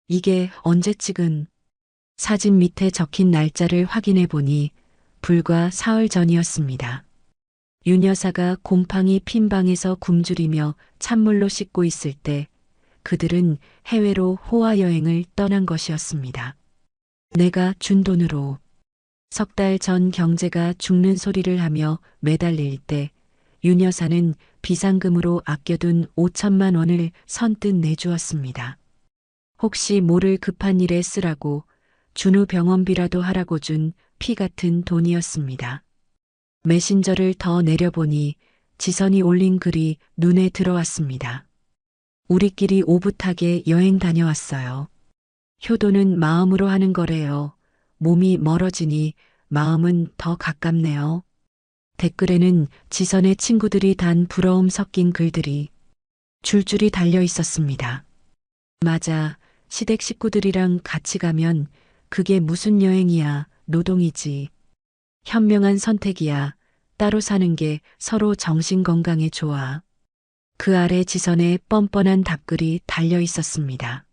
이게 언제 찍은? 사진 밑에 적힌 날짜를 확인해 보니 불과 사흘 전이었습니다. 윤 여사가 곰팡이 핀 방에서 굶주리며 찬물로 씻고 있을 때 그들은 해외로 호화 여행을 떠난 것이었습니다. 내가 준 돈으로. 석 달 전 경제가 죽는 소리를 하며 매달릴 때 윤 여사는 비상금으로 아껴둔 5천만 원을 선뜻 내주었습니다. 혹시 모를 급한 일에 쓰라고 준우 병원비라도 하라고 준 피 같은 돈이었습니다. 메신저를 더 내려보니 지선이 올린 글이 눈에 들어왔습니다. 우리끼리 오붓하게 여행 다녀왔어요. 효도는 마음으로 하는 거래요. 몸이 멀어지니 마음은 더 가깝네요. 댓글에는 지선의 친구들이 단 부러움 섞인 글들이 줄줄이 달려 있었습니다. 맞아. 시댁 식구들이랑 같이 가면 그게 무슨 여행이야. 노동이지. 현명한 선택이야. 따로 사는 게 서로 정신 건강에 좋아. 그 아래 지선의 뻔뻔한 답글이 달려 있었습니다.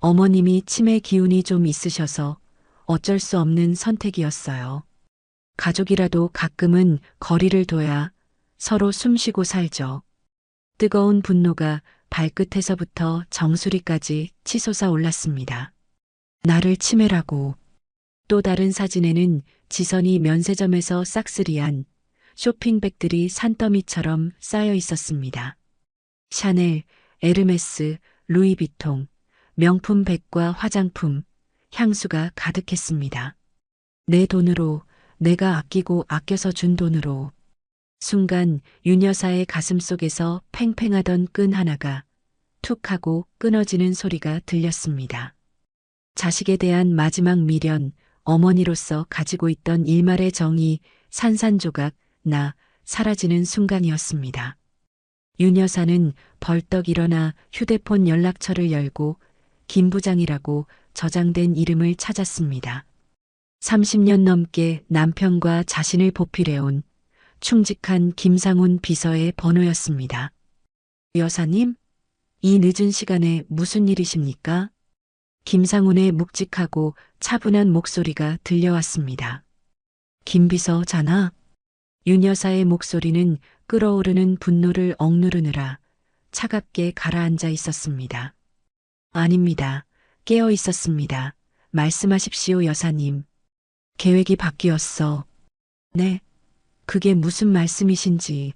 어머님이 치매 기운이 좀 있으셔서 어쩔 수 없는 선택이었어요. 가족이라도 가끔은 거리를 둬야 서로 숨쉬고 살죠. 뜨거운 분노가 발끝에서부터 정수리까지 치솟아 올랐습니다. 나를 치매라고. 또 다른 사진에는 지선이 면세점에서 싹쓸이한 쇼핑백들이 산더미처럼 쌓여 있었습니다. 샤넬, 에르메스, 루이비통, 명품 백과 화장품, 향수가 가득했습니다. 내 돈으로, 내가 아끼고 아껴서 준 돈으로. 순간 윤 여사의 가슴 속에서 팽팽하던 끈 하나가 툭 하고 끊어지는 소리가 들렸습니다. 자식에 대한 마지막 미련, 어머니로서 가지고 있던 일말의 정이 산산조각 나 사라지는 순간이었습니다. 윤 여사는 벌떡 일어나 휴대폰 연락처를 열고 김 부장이라고 저장된 이름을 찾았습니다. 30년 넘게 남편과 자신을 보필해온 충직한 김상훈 비서의 번호였습니다. 여사님, 이 늦은 시간에 무슨 일이십니까? 김상훈의 묵직하고 차분한 목소리가 들려왔습니다. 김 비서잖아. 윤 여사의 목소리는 끓어오르는 분노를 억누르느라 차갑게 가라앉아 있었습니다. 아닙니다. 깨어 있었습니다. 말씀하십시오, 여사님. 계획이 바뀌었어. 네. 그게 무슨 말씀이신지.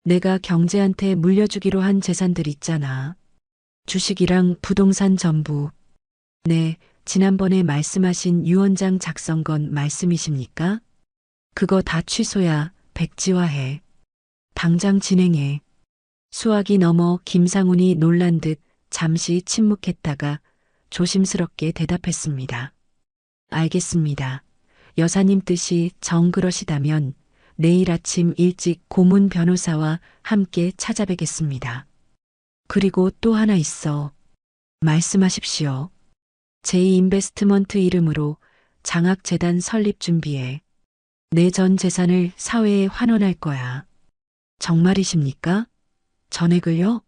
내가 경제한테 물려주기로 한 재산들 있잖아. 주식이랑 부동산 전부. 네, 지난번에 말씀하신 유언장 작성건 말씀이십니까? 그거 다 취소야. 백지화해. 당장 진행해. 수학이 넘어 김상훈이 놀란 듯 잠시 침묵했다가 조심스럽게 대답했습니다. 알겠습니다. 여사님 뜻이 정 그러시다면 내일 아침 일찍 고문 변호사와 함께 찾아뵙겠습니다. 그리고 또 하나 있어. 말씀하십시오. 제2인베스트먼트 이름으로 장학재단 설립 준비해. 내 전 재산을 사회에 환원할 거야. 정말이십니까? 전액을요?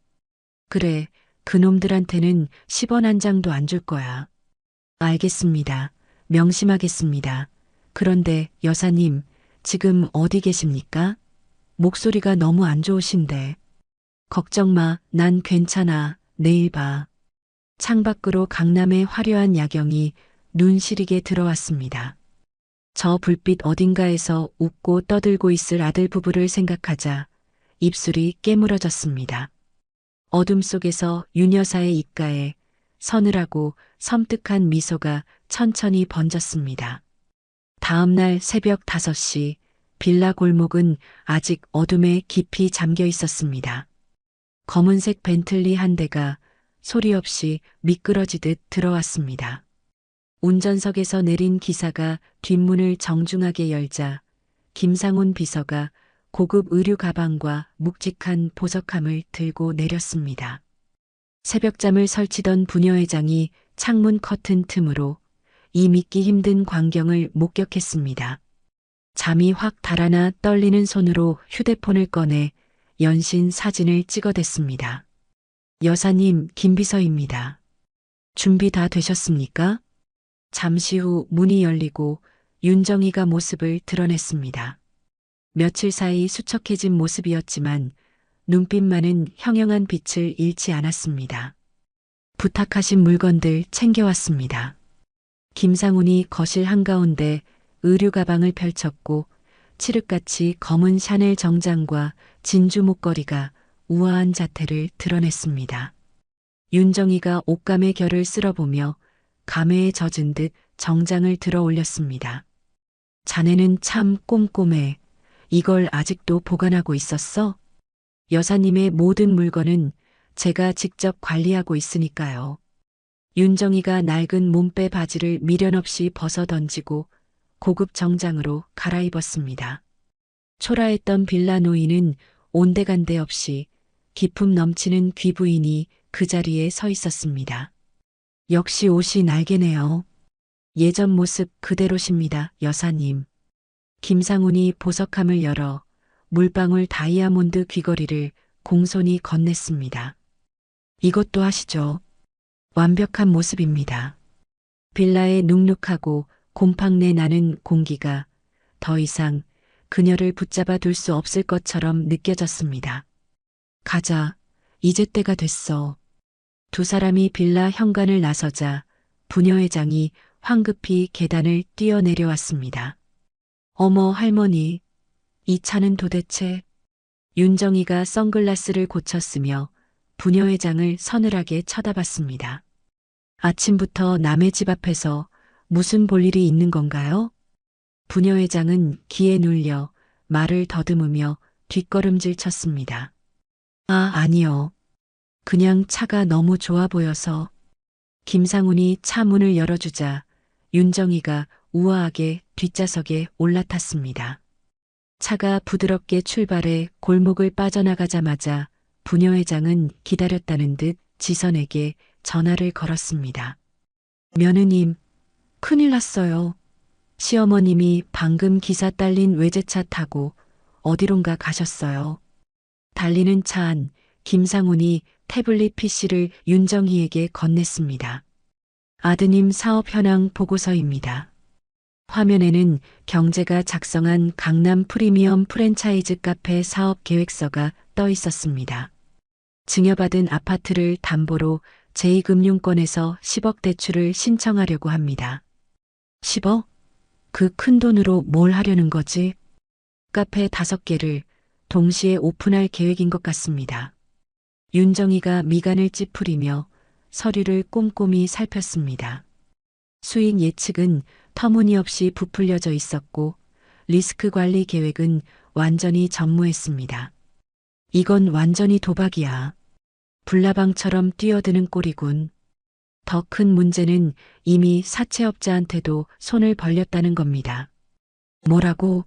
그래, 그놈들한테는 10원 한 장도 안 줄 거야. 알겠습니다. 명심하겠습니다. 그런데 여사님, 지금 어디 계십니까? 목소리가 너무 안 좋으신데. 걱정 마, 난 괜찮아. 내일 봐. 창밖으로 강남의 화려한 야경이 눈 시리게 들어왔습니다. 저 불빛 어딘가에서 웃고 떠들고 있을 아들 부부를 생각하자 입술이 깨물어졌습니다. 어둠 속에서 윤 여사의 입가에 서늘하고 섬뜩한 미소가 천천히 번졌습니다. 다음 날 새벽 5시 빌라 골목은 아직 어둠에 깊이 잠겨 있었습니다. 검은색 벤틀리 한 대가 소리 없이 미끄러지듯 들어왔습니다. 운전석에서 내린 기사가 뒷문을 정중하게 열자 김상훈 비서가 고급 의류 가방과 묵직한 보석함을 들고 내렸습니다. 새벽잠을 설치던 부녀회장이 창문 커튼 틈으로 이 믿기 힘든 광경을 목격했습니다. 잠이 확 달아나 떨리는 손으로 휴대폰을 꺼내 연신 사진을 찍어댔습니다. 여사님, 김 비서입니다. 준비 다 되셨습니까? 잠시 후 문이 열리고 윤정이가 모습을 드러냈습니다. 며칠 사이 수척해진 모습이었지만 눈빛만은 형형한 빛을 잃지 않았습니다. 부탁하신 물건들 챙겨왔습니다. 김상훈이 거실 한가운데 의류 가방을 펼쳤고 칠흑같이 검은 샤넬 정장과 진주 목걸이가 우아한 자태를 드러냈습니다. 윤정이가 옷감의 결을 쓸어보며 감회에 젖은 듯 정장을 들어 올렸습니다. 자네는 참 꼼꼼해. 이걸 아직도 보관하고 있었어? 여사님의 모든 물건은 제가 직접 관리하고 있으니까요. 윤정이가 낡은 몸빼 바지를 미련 없이 벗어 던지고 고급 정장으로 갈아입었습니다. 초라했던 빌라 노인은 온데간데 없이 기품 넘치는 귀부인이 그 자리에 서 있었습니다. 역시 옷이 날개네요. 예전 모습 그대로십니다, 여사님. 김상훈이 보석함을 열어 물방울 다이아몬드 귀걸이를 공손히 건넸습니다. 이것도 하시죠. 완벽한 모습입니다. 빌라의 눅눅하고 곰팡내 나는 공기가 더 이상 그녀를 붙잡아 둘 수 없을 것처럼 느껴졌습니다. 가자. 이제 때가 됐어. 두 사람이 빌라 현관을 나서자 부녀회장이 황급히 계단을 뛰어내려왔습니다. 어머 할머니, 이 차는 도대체. 윤정이가 선글라스를 고쳤으며 부녀회장을 서늘하게 쳐다봤습니다. 아침부터 남의 집 앞에서 무슨 볼일이 있는 건가요? 부녀회장은 기에 눌려 말을 더듬으며 뒷걸음질 쳤습니다. 아니요. 그냥 차가 너무 좋아 보여서. 김상훈이 차 문을 열어주자 윤정이가 우아하게 뒷좌석에 올라탔습니다. 차가 부드럽게 출발해 골목을 빠져나가자마자 부녀회장은 기다렸다는 듯 지선에게 전화를 걸었습니다. 며느님, 큰일 났어요. 시어머님이 방금 기사 딸린 외제차 타고 어디론가 가셨어요. 달리는 차 안 김상훈이 태블릿 PC를 윤정희에게 건넸습니다. 아드님 사업 현황 보고서입니다. 화면에는 경제가 작성한 강남 프리미엄 프랜차이즈 카페 사업 계획서가 떠 있었습니다. 증여받은 아파트를 담보로 제2금융권에서 10억 대출을 신청하려고 합니다. 10억? 그 큰 돈으로 뭘 하려는 거지? 카페 5개를 동시에 오픈할 계획인 것 같습니다. 윤정이가 미간을 찌푸리며 서류를 꼼꼼히 살폈습니다. 수익 예측은 터무니없이 부풀려져 있었고 리스크 관리 계획은 완전히 전무했습니다. 이건 완전히 도박이야. 불나방처럼 뛰어드는 꼴이군. 더 큰 문제는 이미 사채업자한테도 손을 벌렸다는 겁니다. 뭐라고?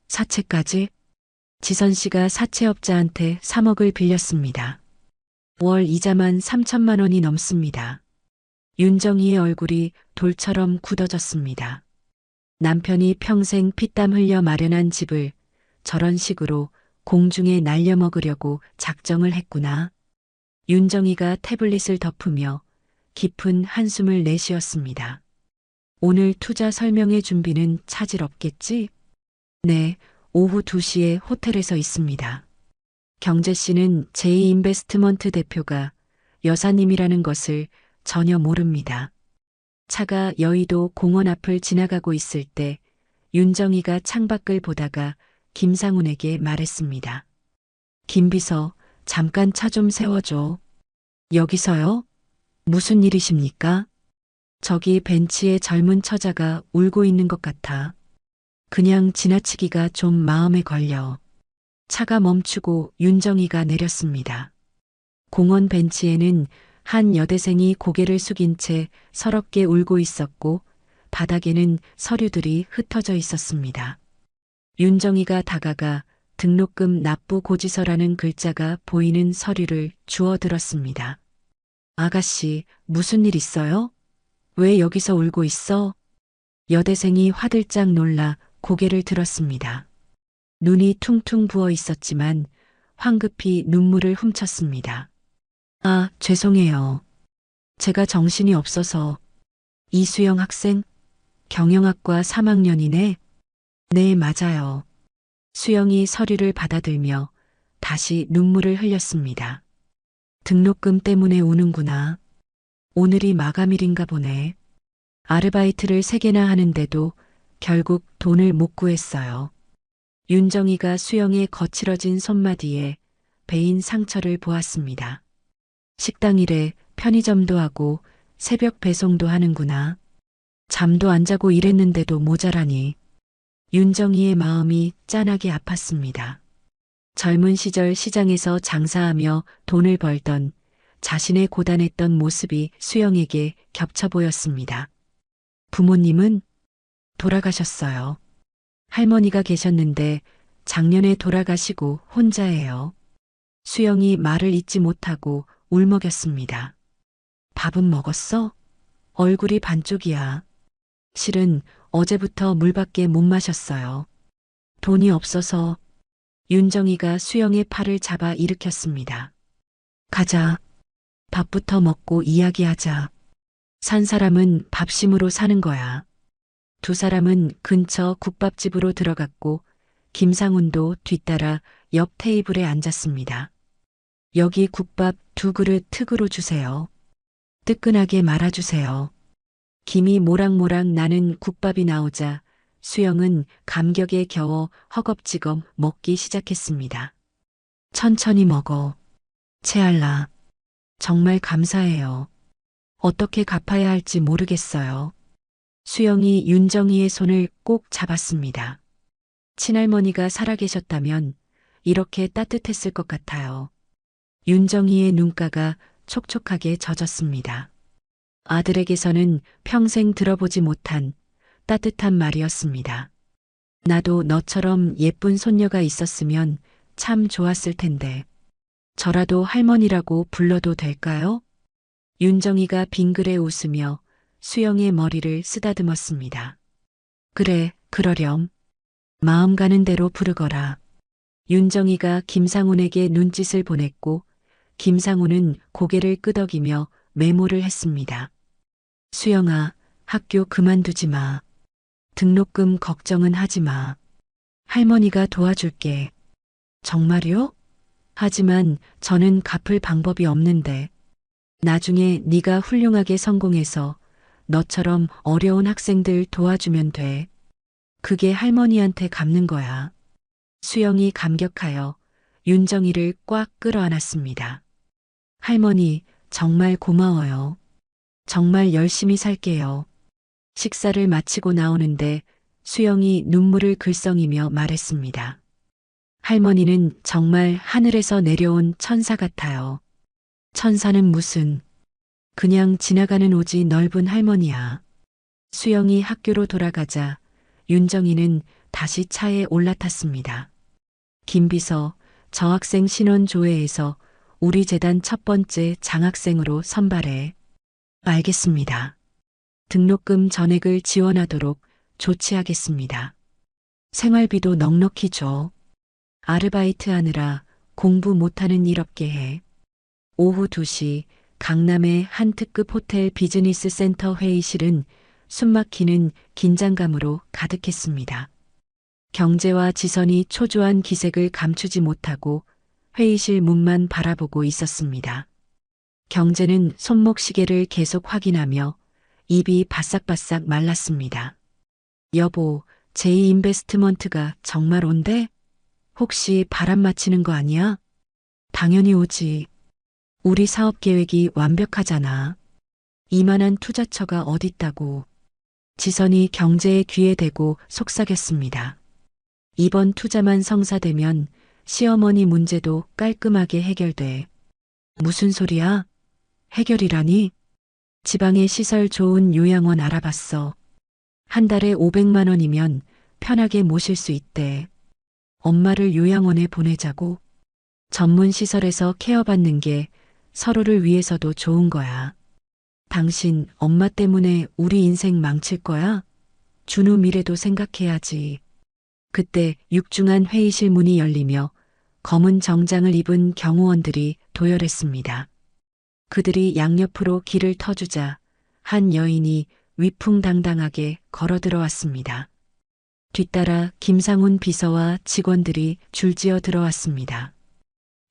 사채까지? 지선 씨가 사채업자한테 3억을 빌렸습니다. 월 이자만 3천만 원이 넘습니다. 윤정희의 얼굴이 돌처럼 굳어졌습니다. 남편이 평생 피땀 흘려 마련한 집을 저런 식으로 공중에 날려먹으려고 작정을 했구나. 윤정희가 태블릿을 덮으며 깊은 한숨을 내쉬었습니다. 오늘 투자 설명회 준비는 차질 없겠지? 네, 오후 2시에 호텔에서 있습니다. 경재 씨는 제2인베스트먼트 대표가 여사님이라는 것을 전혀 모릅니다. 차가 여의도 공원 앞을 지나가고 있을 때 윤정희가 창밖을 보다가 김상훈에게 말했습니다. 김 비서, 잠깐 차 좀 세워줘. 여기서요? 무슨 일이십니까? 저기 벤치에 젊은 처자가 울고 있는 것 같아. 그냥 지나치기가 좀 마음에 걸려. 차가 멈추고 윤정희가 내렸습니다. 공원 벤치에는 한 여대생이 고개를 숙인 채 서럽게 울고 있었고 바닥에는 서류들이 흩어져 있었습니다. 윤정희가 다가가 등록금 납부 고지서라는 글자가 보이는 서류를 주워 들었습니다. 아가씨, 무슨 일 있어요? 왜 여기서 울고 있어? 여대생이 화들짝 놀라 고개를 들었습니다. 눈이 퉁퉁 부어 있었지만 황급히 눈물을 훔쳤습니다. 죄송해요. 제가 정신이 없어서. 이수영 학생? 경영학과 3학년이네? 네, 맞아요. 수영이 서류를 받아들며 다시 눈물을 흘렸습니다. 등록금 때문에 우는구나. 오늘이 마감일인가 보네. 아르바이트를 3개나 하는데도 결국 돈을 못 구했어요. 윤정희가 수영의 거칠어진 손마디에 베인 상처를 보았습니다. 식당 일에 편의점도 하고 새벽 배송도 하는구나. 잠도 안 자고 일했는데도 모자라니. 윤정희의 마음이 짠하게 아팠습니다. 젊은 시절 시장에서 장사하며 돈을 벌던 자신의 고단했던 모습이 수영에게 겹쳐 보였습니다. 부모님은 돌아가셨어요. 할머니가 계셨는데 작년에 돌아가시고 혼자예요. 수영이 말을 잇지 못하고 울먹였습니다. 밥은 먹었어? 얼굴이 반쪽이야. 실은 어제부터 물밖에 못 마셨어요. 돈이 없어서. 윤정이가 수영의 팔을 잡아 일으켰습니다. 가자. 밥부터 먹고 이야기하자. 산 사람은 밥심으로 사는 거야. 두 사람은 근처 국밥집으로 들어갔고 김상훈도 뒤따라 옆 테이블에 앉았습니다. 여기 국밥 2그릇 특으로 주세요. 뜨끈하게 말아주세요. 김이 모락모락 나는 국밥이 나오자 수영은 감격에 겨워 허겁지겁 먹기 시작했습니다. 천천히 먹어. 채알라. 정말 감사해요. 어떻게 갚아야 할지 모르겠어요. 수영이 윤정이의 손을 꼭 잡았습니다. 친할머니가 살아계셨다면 이렇게 따뜻했을 것 같아요. 윤정이의 눈가가 촉촉하게 젖었습니다. 아들에게서는 평생 들어보지 못한 따뜻한 말이었습니다. 나도 너처럼 예쁜 손녀가 있었으면 참 좋았을 텐데. 저라도 할머니라고 불러도 될까요? 윤정이가 빙그레 웃으며 수영의 머리를 쓰다듬었습니다. 그래, 그러렴. 마음 가는 대로 부르거라. 윤정이가 김상훈에게 눈짓을 보냈고 김상훈은 고개를 끄덕이며 메모를 했습니다. 수영아, 학교 그만두지 마. 등록금 걱정은 하지 마. 할머니가 도와줄게. 정말요? 하지만 저는 갚을 방법이 없는데. 나중에 네가 훌륭하게 성공해서 너처럼 어려운 학생들 도와주면 돼. 그게 할머니한테 갚는 거야. 수영이 감격하여 윤정이를 꽉 끌어안았습니다. 할머니, 정말 고마워요. 정말 열심히 살게요. 식사를 마치고 나오는데 수영이 눈물을 글썽이며 말했습니다. 할머니는 정말 하늘에서 내려온 천사 같아요. 천사는 무슨, 그냥 지나가는 오지 넓은 할머니야. 수영이 학교로 돌아가자 윤정이는 다시 차에 올라탔습니다. 김비서, 저 학생 신원조회에서 우리 재단 첫 번째 장학생으로 선발해. 알겠습니다. 등록금 전액을 지원하도록 조치하겠습니다. 생활비도 넉넉히 줘. 아르바이트 하느라 공부 못하는 일 없게 해. 오후 2시 강남의 한 특급 호텔 비즈니스 센터 회의실은 숨막히는 긴장감으로 가득했습니다. 경제와 지선이 초조한 기색을 감추지 못하고 회의실 문만 바라보고 있었습니다. 경제는 손목시계를 계속 확인하며 입이 바싹바싹 말랐습니다. 여보, 제이인베스트먼트가 정말 온대? 혹시 바람 맞히는 거 아니야? 당연히 오지. 우리 사업 계획이 완벽하잖아. 이만한 투자처가 어딨다고. 지선이 경제의 귀에 대고 속삭였습니다. 이번 투자만 성사되면 시어머니 문제도 깔끔하게 해결돼. 무슨 소리야? 해결이라니? 지방에 시설 좋은 요양원 알아봤어. 한 달에 500만 원이면 편하게 모실 수 있대. 엄마를 요양원에 보내자고. 전문 시설에서 케어받는 게 서로를 위해서도 좋은 거야. 당신 엄마 때문에 우리 인생 망칠 거야? 준우 미래도 생각해야지. 그때 육중한 회의실 문이 열리며 검은 정장을 입은 경호원들이 도열했습니다. 그들이 양옆으로 길을 터주자 한 여인이 위풍당당하게 걸어 들어왔습니다. 뒤따라 김상훈 비서와 직원들이 줄지어 들어왔습니다.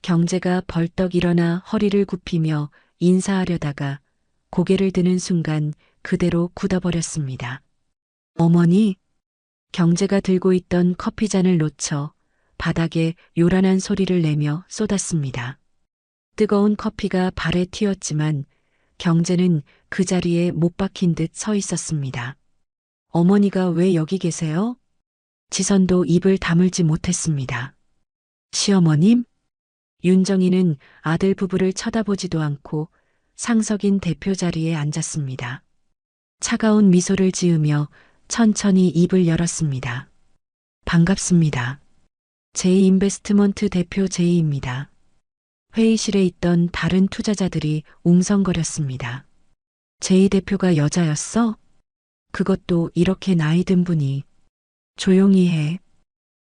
경제가 벌떡 일어나 허리를 굽히며 인사하려다가 고개를 드는 순간 그대로 굳어버렸습니다. 어머니, 경제가 들고 있던 커피잔을 놓쳐 바닥에 요란한 소리를 내며 쏟았습니다. 뜨거운 커피가 발에 튀었지만 경제는 그 자리에 못 박힌 듯 서 있었습니다. 어머니가 왜 여기 계세요? 지선도 입을 다물지 못했습니다. 시어머님? 윤정이는 아들 부부를 쳐다보지도 않고 상석인 대표 자리에 앉았습니다. 차가운 미소를 지으며 천천히 입을 열었습니다. 반갑습니다. 제이인베스트먼트 대표 제이입니다. 회의실에 있던 다른 투자자들이 웅성거렸습니다. 제이 대표가 여자였어? 그것도 이렇게 나이 든 분이. 조용히 해.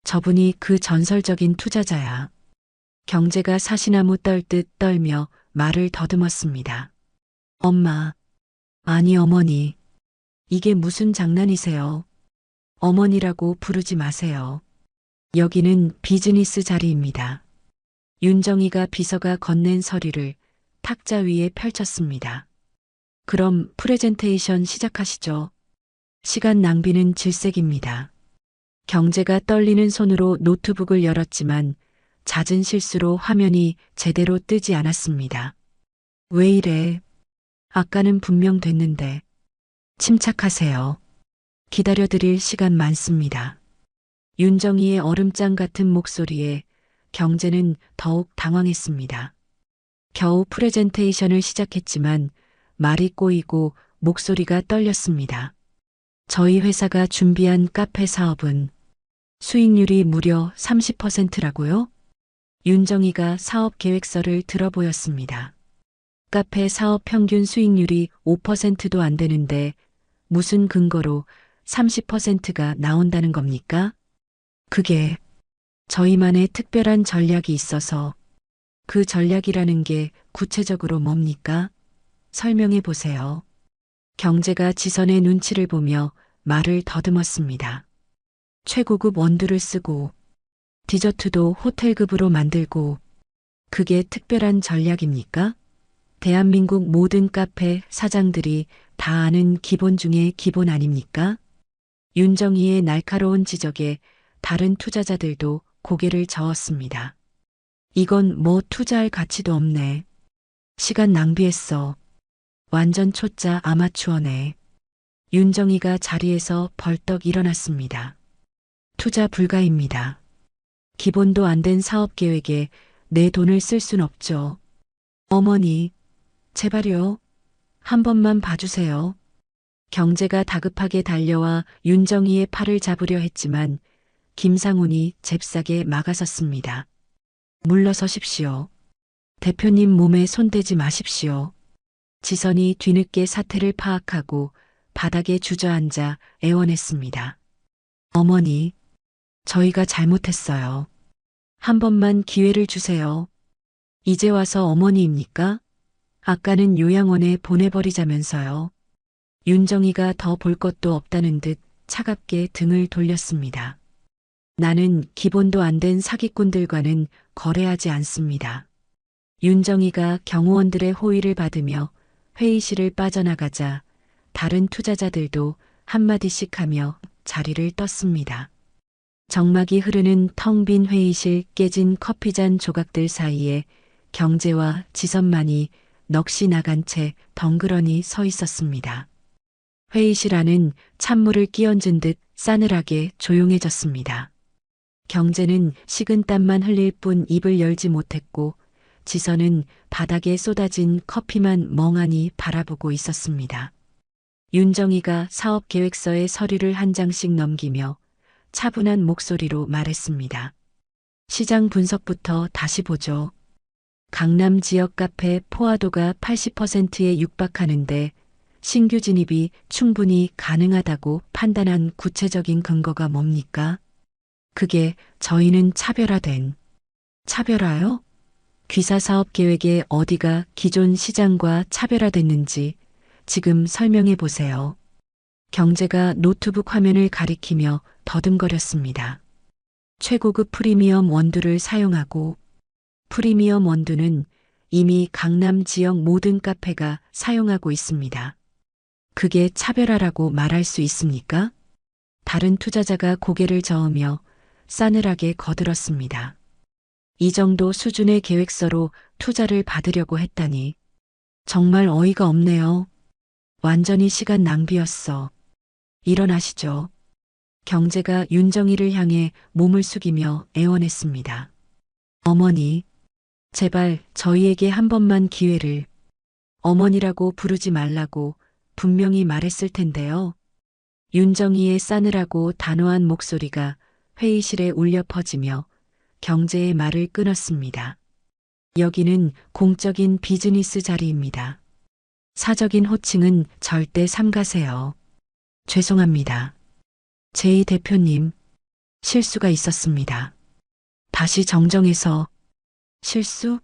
저분이 그 전설적인 투자자야. 경제가 사시나무 떨듯 떨며 말을 더듬었습니다. 엄마. 아니 어머니. 이게 무슨 장난이세요? 어머니라고 부르지 마세요. 여기는 비즈니스 자리입니다. 윤정이가 비서가 건넨 서류를 탁자 위에 펼쳤습니다. 그럼 프레젠테이션 시작하시죠. 시간 낭비는 질색입니다. 경제가 떨리는 손으로 노트북을 열었지만 잦은 실수로 화면이 제대로 뜨지 않았습니다. 왜 이래? 아까는 분명 됐는데. 침착하세요. 기다려드릴 시간 많습니다. 윤정이의 얼음장 같은 목소리에 경제는 더욱 당황했습니다. 겨우 프레젠테이션을 시작했지만 말이 꼬이고 목소리가 떨렸습니다. 저희 회사가 준비한 카페 사업은 수익률이 무려 30%라고요? 윤정이가 사업 계획서를 들어보였습니다. 카페 사업 평균 수익률이 5%도 안 되는데 무슨 근거로 30%가 나온다는 겁니까? 그게 저희만의 특별한 전략이 있어서. 그 전략이라는 게 구체적으로 뭡니까? 설명해 보세요. 경제가 지선의 눈치를 보며 말을 더듬었습니다. 최고급 원두를 쓰고 디저트도 호텔급으로 만들고. 그게 특별한 전략입니까? 대한민국 모든 카페 사장들이 다 아는 기본 중에 기본 아닙니까? 윤정희의 날카로운 지적에 다른 투자자들도 고개를 저었습니다. 이건 뭐 투자할 가치도 없네. 시간 낭비했어. 완전 초짜 아마추어네. 윤정희가 자리에서 벌떡 일어났습니다. 투자 불가입니다. 기본도 안 된 사업 계획에 내 돈을 쓸 순 없죠. 어머니, 제발요. 한 번만 봐주세요. 경제가 다급하게 달려와 윤정희의 팔을 잡으려 했지만 김상훈이 잽싸게 막아섰습니다. 물러서십시오. 대표님 몸에 손대지 마십시오. 지선이 뒤늦게 사태를 파악하고 바닥에 주저앉아 애원했습니다. 어머니, 저희가 잘못했어요. 한 번만 기회를 주세요. 이제 와서 어머니입니까? 아까는 요양원에 보내버리자면서요. 윤정이가 더 볼 것도 없다는 듯 차갑게 등을 돌렸습니다. 나는 기본도 안 된 사기꾼들과는 거래하지 않습니다. 윤정이가 경호원들의 호의를 받으며 회의실을 빠져나가자 다른 투자자들도 한마디씩 하며 자리를 떴습니다. 정막이 흐르는 텅 빈 회의실, 깨진 커피잔 조각들 사이에 경제와 지선만이 넋이 나간 채 덩그러니 서 있었습니다. 회의실 안은 찬물을 끼얹은 듯 싸늘하게 조용해졌습니다. 경제는 식은땀만 흘릴 뿐 입을 열지 못했고 지선은 바닥에 쏟아진 커피만 멍하니 바라보고 있었습니다. 윤정이가 사업 계획서에 서류를 한 장씩 넘기며 차분한 목소리로 말했습니다. 시장 분석부터 다시 보죠. 강남 지역 카페 포화도가 80%에 육박하는데 신규 진입이 충분히 가능하다고 판단한 구체적인 근거가 뭡니까? 그게 저희는 차별화된. 차별화요? 귀사 사업 계획에 어디가 기존 시장과 차별화됐는지 지금 설명해 보세요. 경제가 노트북 화면을 가리키며 더듬거렸습니다. 최고급 프리미엄 원두를 사용하고. 프리미엄 원두는 이미 강남 지역 모든 카페가 사용하고 있습니다. 그게 차별화라고 말할 수 있습니까? 다른 투자자가 고개를 저으며 싸늘하게 거들었습니다. 이 정도 수준의 계획서로 투자를 받으려고 했다니 정말 어이가 없네요. 완전히 시간 낭비였어. 일어나시죠. 경제가 윤정이를 향해 몸을 숙이며 애원했습니다. 어머니, 제발 저희에게 한 번만 기회를. 어머니라고 부르지 말라고 분명히 말했을 텐데요. 윤정이의 싸늘하고 단호한 목소리가 회의실에 울려 퍼지며 경제의 말을 끊었습니다. 여기는 공적인 비즈니스 자리입니다. 사적인 호칭은 절대 삼가세요. 죄송합니다. 제이 대표님, 실수가 있었습니다. 다시 정정해서 실수?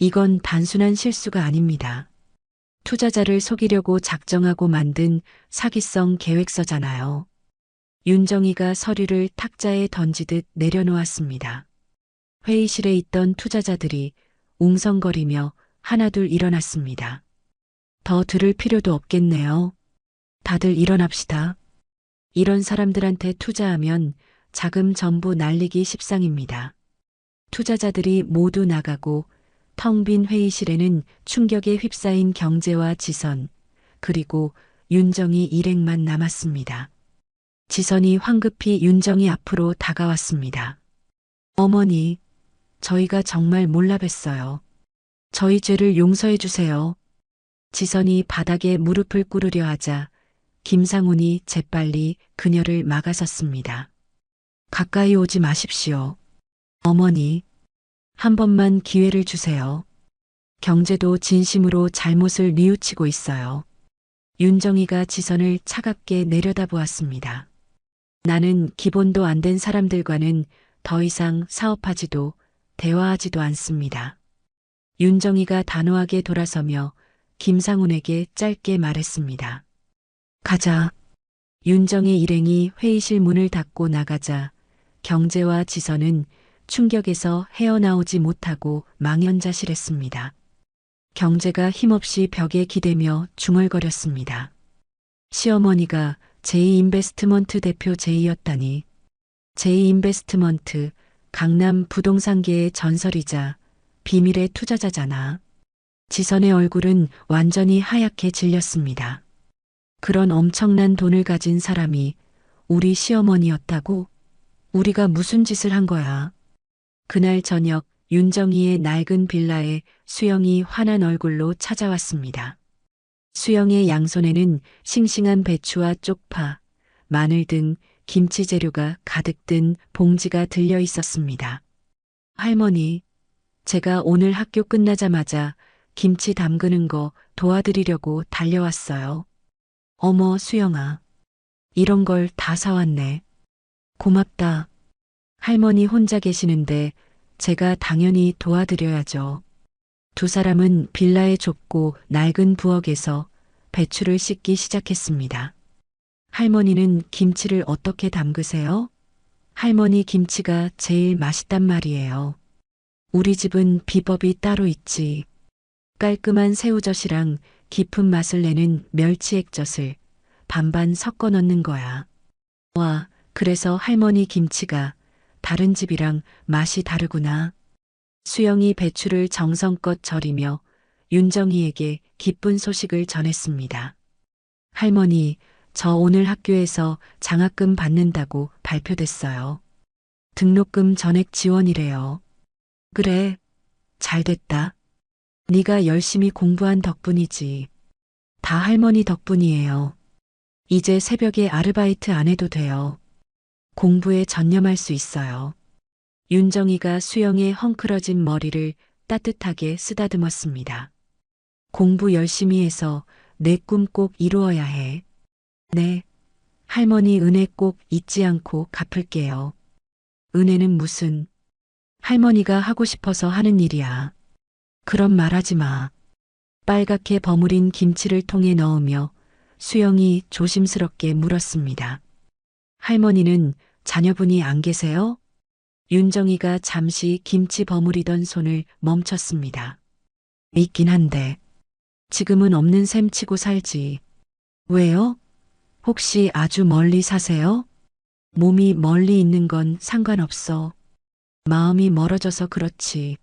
이건 단순한 실수가 아닙니다. 투자자를 속이려고 작정하고 만든 사기성 계획서잖아요. 윤정이가 서류를 탁자에 던지듯 내려놓았습니다. 회의실에 있던 투자자들이 웅성거리며 하나둘 일어났습니다. 더 들을 필요도 없겠네요. 다들 일어납시다. 이런 사람들한테 투자하면 자금 전부 날리기 십상입니다. 투자자들이 모두 나가고 텅 빈 회의실에는 충격에 휩싸인 경제와 지선, 그리고 윤정이 일행만 남았습니다. 지선이 황급히 윤정이 앞으로 다가왔습니다. 어머니, 저희가 정말 몰라 뵀어요. 저희 죄를 용서해 주세요. 지선이 바닥에 무릎을 꿇으려 하자 김상훈이 재빨리 그녀를 막아섰습니다. 가까이 오지 마십시오. 어머니, 한 번만 기회를 주세요. 경제도 진심으로 잘못을 뉘우치고 있어요. 윤정이가 지선을 차갑게 내려다보았습니다. 나는 기본도 안 된 사람들과는 더 이상 사업하지도 대화하지도 않습니다. 윤정이가 단호하게 돌아서며 김상훈에게 짧게 말했습니다. 가자. 윤정의 일행이 회의실 문을 닫고 나가자 경제와 지선은 충격에서 헤어나오지 못하고 망연자실했습니다. 경제가 힘없이 벽에 기대며 중얼거렸습니다. 시어머니가 제이인베스트먼트 대표 제이였다니. 제이인베스트먼트, 강남 부동산계의 전설이자 비밀의 투자자잖아. 지선의 얼굴은 완전히 하얗게 질렸습니다. 그런 엄청난 돈을 가진 사람이 우리 시어머니였다고? 우리가 무슨 짓을 한 거야? 그날 저녁 윤정이의 낡은 빌라에 수영이 환한 얼굴로 찾아왔습니다. 수영의 양손에는 싱싱한 배추와 쪽파, 마늘 등 김치 재료가 가득 든 봉지가 들려 있었습니다. 할머니, 제가 오늘 학교 끝나자마자 김치 담그는 거 도와드리려고 달려왔어요. 어머, 수영아. 이런 걸 다 사왔네. 고맙다. 할머니 혼자 계시는데 제가 당연히 도와드려야죠. 두 사람은 빌라의 좁고 낡은 부엌에서 배추를 씻기 시작했습니다. 할머니는 김치를 어떻게 담그세요? 할머니 김치가 제일 맛있단 말이에요. 우리 집은 비법이 따로 있지. 깔끔한 새우젓이랑 깊은 맛을 내는 멸치액젓을 반반 섞어 넣는 거야. 와, 그래서 할머니 김치가 다른 집이랑 맛이 다르구나. 수영이 배추를 정성껏 절이며 윤정희에게 기쁜 소식을 전했습니다. 할머니, 저 오늘 학교에서 장학금 받는다고 발표됐어요. 등록금 전액 지원이래요. 그래, 잘됐다. 네가 열심히 공부한 덕분이지. 다 할머니 덕분이에요. 이제 새벽에 아르바이트 안 해도 돼요. 공부에 전념할 수 있어요. 윤정이가 수영의 헝클어진 머리를 따뜻하게 쓰다듬었습니다. 공부 열심히 해서 내 꿈 꼭 이루어야 해. 네. 할머니 은혜 꼭 잊지 않고 갚을게요. 은혜는 무슨? 할머니가 하고 싶어서 하는 일이야. 그런 말 하지 마. 빨갛게 버무린 김치를 통에 넣으며 수영이 조심스럽게 물었습니다. 할머니는 자녀분이 안 계세요? 윤정이가 잠시 김치 버무리던 손을 멈췄습니다. 있긴 한데 지금은 없는 셈 치고 살지. 왜요? 혹시 아주 멀리 사세요? 몸이 멀리 있는 건 상관없어. 마음이 멀어져서 그렇지.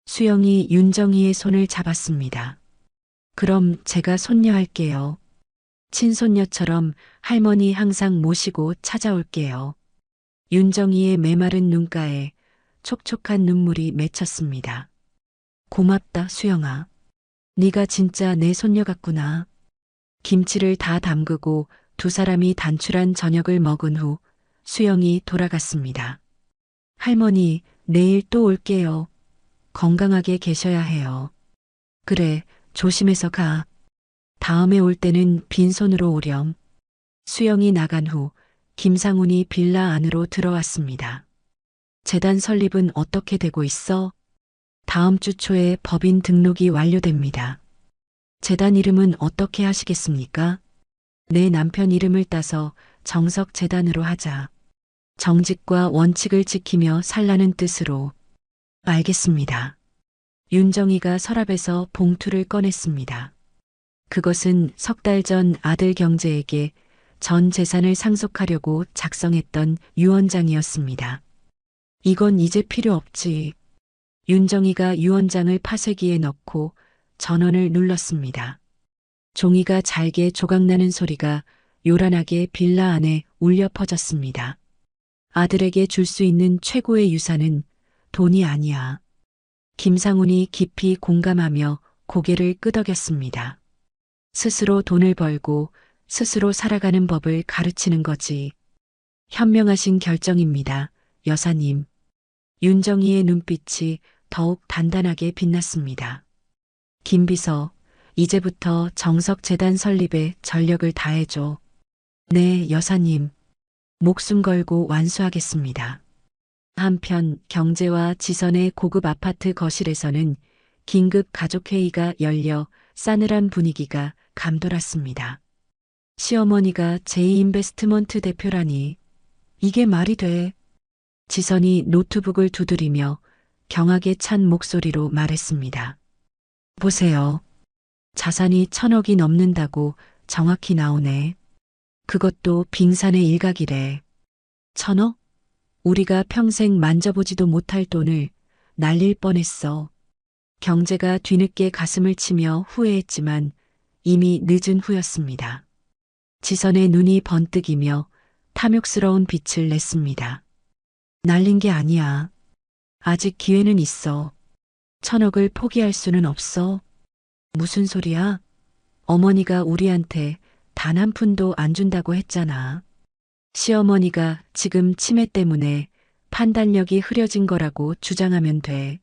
수영이 윤정이의 손을 잡았습니다. 그럼 제가 손녀 할게요. 친손녀처럼 할머니 항상 모시고 찾아올게요. 윤정이의 메마른 눈가에 촉촉한 눈물이 맺혔습니다. 고맙다, 수영아. 네가 진짜 내 손녀 같구나. 김치를 다 담그고 두 사람이 단출한 저녁을 먹은 후 수영이 돌아갔습니다. 할머니, 내일 또 올게요. 건강하게 계셔야 해요. 그래, 조심해서 가. 다음에 올 때는 빈손으로 오렴. 수영이 나간 후 김상훈이 빌라 안으로 들어왔습니다. 재단 설립은 어떻게 되고 있어? 다음 주 초에 법인 등록이 완료됩니다. 재단 이름은 어떻게 하시겠습니까? 내 남편 이름을 따서 정석재단으로 하자. 정직과 원칙을 지키며 살라는 뜻으로. 알겠습니다. 윤정이가 서랍에서 봉투를 꺼냈습니다. 그것은 석 달 전 아들 경제에게 전 재산을 상속하려고 작성했던 유언장이었습니다. 이건 이제 필요 없지. 윤정이가 유언장을 파쇄기에 넣고 전원을 눌렀습니다. 종이가 잘게 조각나는 소리가 요란하게 빌라 안에 울려 퍼졌습니다. 아들에게 줄 수 있는 최고의 유산은 돈이 아니야. 김상훈이 깊이 공감하며 고개를 끄덕였습니다. 스스로 돈을 벌고 스스로 살아가는 법을 가르치는 거지. 현명하신 결정입니다, 여사님. 윤정이의 눈빛이 더욱 단단하게 빛났습니다. 김비서, 이제부터 정석재단 설립에 전력을 다해줘. 네, 여사님. 목숨 걸고 완수하겠습니다. 한편 경제와 지선의 고급 아파트 거실에서는 긴급 가족회의가 열려 싸늘한 분위기가 감돌았습니다. 시어머니가 제이인베스트먼트 대표라니 이게 말이 돼. 지선이 노트북을 두드리며 경악에 찬 목소리로 말했습니다. 보세요. 자산이 1,000억이 넘는다고 정확히 나오네. 그것도 빙산의 일각이래. 1,000억? 우리가 평생 만져보지도 못할 돈을 날릴 뻔했어. 경제가 뒤늦게 가슴을 치며 후회했지만 이미 늦은 후였습니다. 지선의 눈이 번뜩이며 탐욕스러운 빛을 냈습니다. 날린 게 아니야. 아직 기회는 있어. 1,000억을 포기할 수는 없어. 무슨 소리야? 어머니가 우리한테 단 한 푼도 안 준다고 했잖아. 시어머니가 지금 치매 때문에 판단력이 흐려진 거라고 주장하면 돼.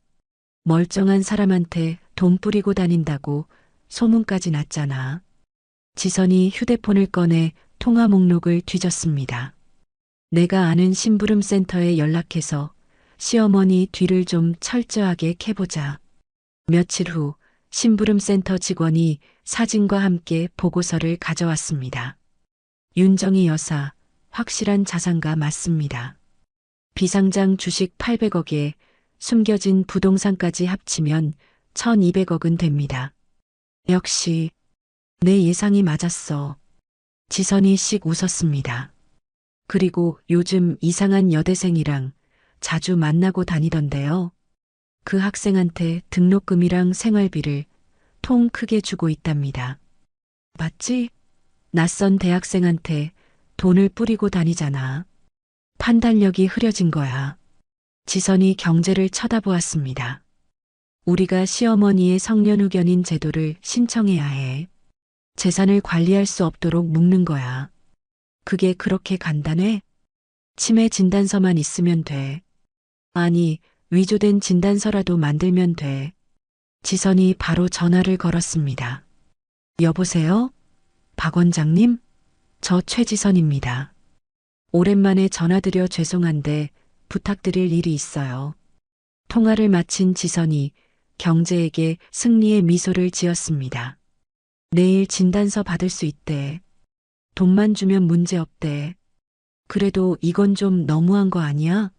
멀쩡한 사람한테 돈 뿌리고 다닌다고 소문까지 났잖아. 지선이 휴대폰을 꺼내 통화 목록을 뒤졌습니다. 내가 아는 심부름 센터에 연락해서 시어머니 뒤를 좀 철저하게 캐보자. 며칠 후 심부름 센터 직원이 사진과 함께 보고서를 가져왔습니다. 윤정이 여사, 확실한 자산가 맞습니다. 비상장 주식 800억에 숨겨진 부동산까지 합치면 1,200억은 됩니다. 역시 내 예상이 맞았어. 지선이 씩 웃었습니다. 그리고 요즘 이상한 여대생이랑 자주 만나고 다니던데요. 그 학생한테 등록금이랑 생활비를 통 크게 주고 있답니다. 맞지? 낯선 대학생한테 돈을 뿌리고 다니잖아. 판단력이 흐려진 거야. 지선이 경제를 쳐다보았습니다. 우리가 시어머니의 성년후견인 제도를 신청해야 해. 재산을 관리할 수 없도록 묶는 거야. 그게 그렇게 간단해? 치매 진단서만 있으면 돼. 아니, 위조된 진단서라도 만들면 돼. 지선이 바로 전화를 걸었습니다. 여보세요? 박 원장님? 저 최지선입니다. 오랜만에 전화드려 죄송한데 부탁드릴 일이 있어요. 통화를 마친 지선이 경제에게 승리의 미소를 지었습니다. 내일 진단서 받을 수 있대. 돈만 주면 문제 없대. 그래도 이건 좀 너무한 거 아니야?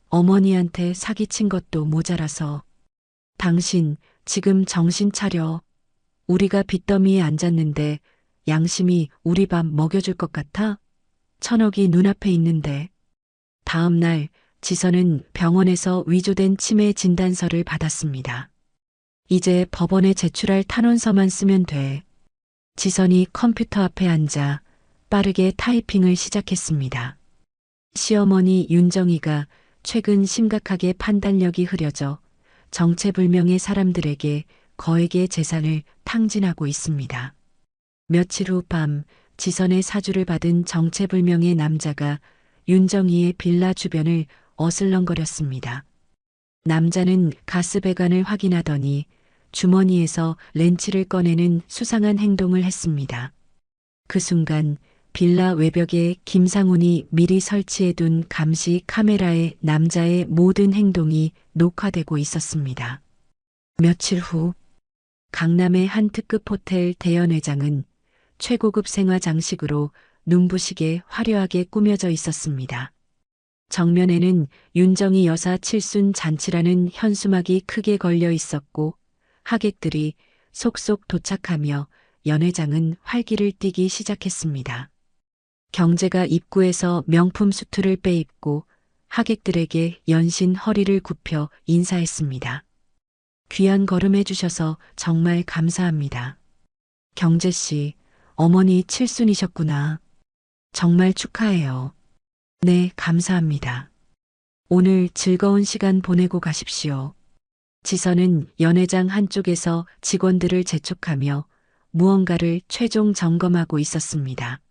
어머니한테 사기친 것도 모자라서. 당신 지금 정신 차려. 우리가 빚더미에 앉았는데 양심이 우리 밥 먹여줄 것 같아? 1,000억이 눈앞에 있는데. 다음 날 지선은 병원에서 위조된 치매 진단서를 받았습니다. 이제 법원에 제출할 탄원서만 쓰면 돼. 지선이 컴퓨터 앞에 앉아 빠르게 타이핑을 시작했습니다. 시어머니 윤정이가 최근 심각하게 판단력이 흐려져 정체불명의 사람들에게 거액의 재산을 탕진하고 있습니다. 며칠 후 밤 지선의 사주를 받은 정체불명의 남자가 윤정이의 빌라 주변을 어슬렁거렸습니다. 남자는 가스배관을 확인하더니 주머니에서 렌치를 꺼내는 수상한 행동을 했습니다. 그 순간 빌라 외벽에 김상훈이 미리 설치해둔 감시 카메라에 남자의 모든 행동이 녹화되고 있었습니다. 며칠 후 강남의 한 특급 호텔 대연회장은 최고급 생화 장식으로 눈부시게 화려하게 꾸며져 있었습니다. 정면에는 윤정이 여사 칠순 잔치라는 현수막이 크게 걸려 있었고 하객들이 속속 도착하며 연회장은 활기를 띠기 시작했습니다. 경제가 입구에서 명품 수트를 빼입고 하객들에게 연신 허리를 굽혀 인사했습니다. 귀한 걸음해 주셔서 정말 감사합니다. 경재 씨, 어머니 칠순이셨구나. 정말 축하해요. 네, 감사합니다. 오늘 즐거운 시간 보내고 가십시오. 지선은 연회장 한쪽에서 직원들을 재촉하며 무언가를 최종 점검하고 있었습니다.